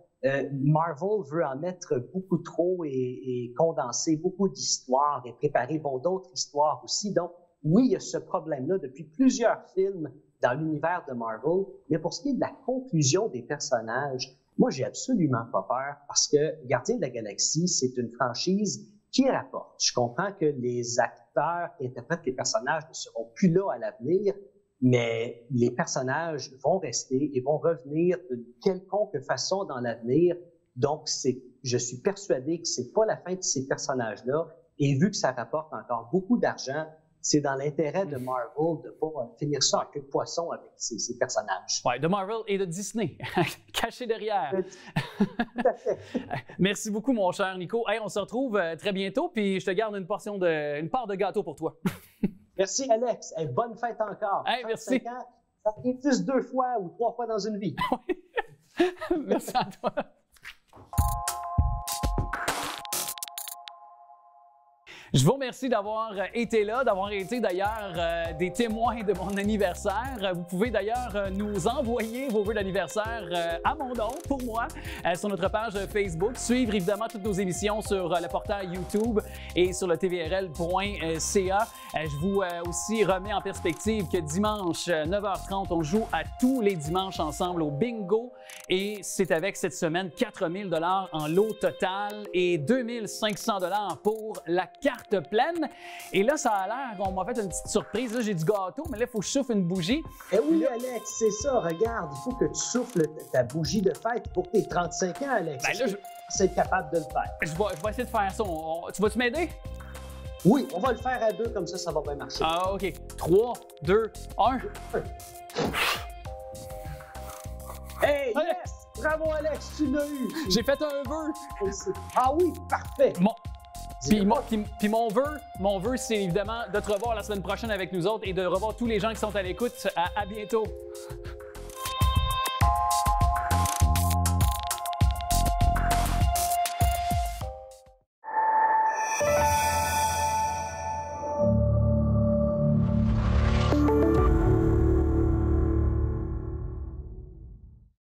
Marvel veut en mettre beaucoup trop et condenser beaucoup d'histoires et préparer d'autres histoires aussi. Donc, oui, il y a ce problème-là depuis plusieurs films dans l'univers de Marvel, mais pour ce qui est de la conclusion des personnages, moi, j'ai absolument pas peur parce que Gardiens de la Galaxie, c'est une franchise qui rapporte. Je comprends que les acteurs qui interprètent les personnages ne seront plus là à l'avenir, mais les personnages vont rester et vont revenir d'une quelconque façon dans l'avenir. Donc, je suis persuadé que c'est pas la fin de ces personnages-là Et vu que ça rapporte encore beaucoup d'argent, c'est dans l'intérêt de Marvel de ne pas finir ça en queue de poisson avec ces personnages. Oui, de Marvel et de Disney, cachés derrière. Tout à fait. Merci beaucoup, mon cher Nico. Hey, on se retrouve très bientôt, puis je te garde une part de gâteau pour toi. Merci, Alex. Hey, bonne fête encore. Hey, merci. Ans, ça arrive juste 2 fois ou 3 fois dans une vie. Merci à toi. Je vous remercie d'avoir été là, d'avoir été d'ailleurs des témoins de mon anniversaire. Vous pouvez d'ailleurs nous envoyer vos vœux d'anniversaire à mon nom, pour moi, sur notre page Facebook. Suivre évidemment toutes nos émissions sur le portail YouTube et sur le tvrl.ca. Je vous aussi remets en perspective que dimanche 9h30, on joue à tous les dimanches ensemble au bingo et c'est avec cette semaine 4 000 $ en lot total et 2 500 $ pour la carte pleine. Et là, ça a l'air qu'on m'a fait une petite surprise. Là, j'ai du gâteau, mais là, il faut que je souffle une bougie. Eh oui, Alex, c'est ça. Regarde, il faut que tu souffles ta bougie de fête pour tes 35 ans, Alex. Ben là, c'est capable de le faire. Je vais essayer de faire ça. Tu vas-tu m'aider? Oui, on va le faire à 2, comme ça va bien marcher. Ah, OK. 3, 2, 1. Hey, yes! Bravo, Alex, tu l'as eu! J'ai fait un vœu! Ah oui, parfait! Puis mon vœu, c'est évidemment de te revoir la semaine prochaine avec nous autres et de revoir tous les gens qui sont à l'écoute. À bientôt!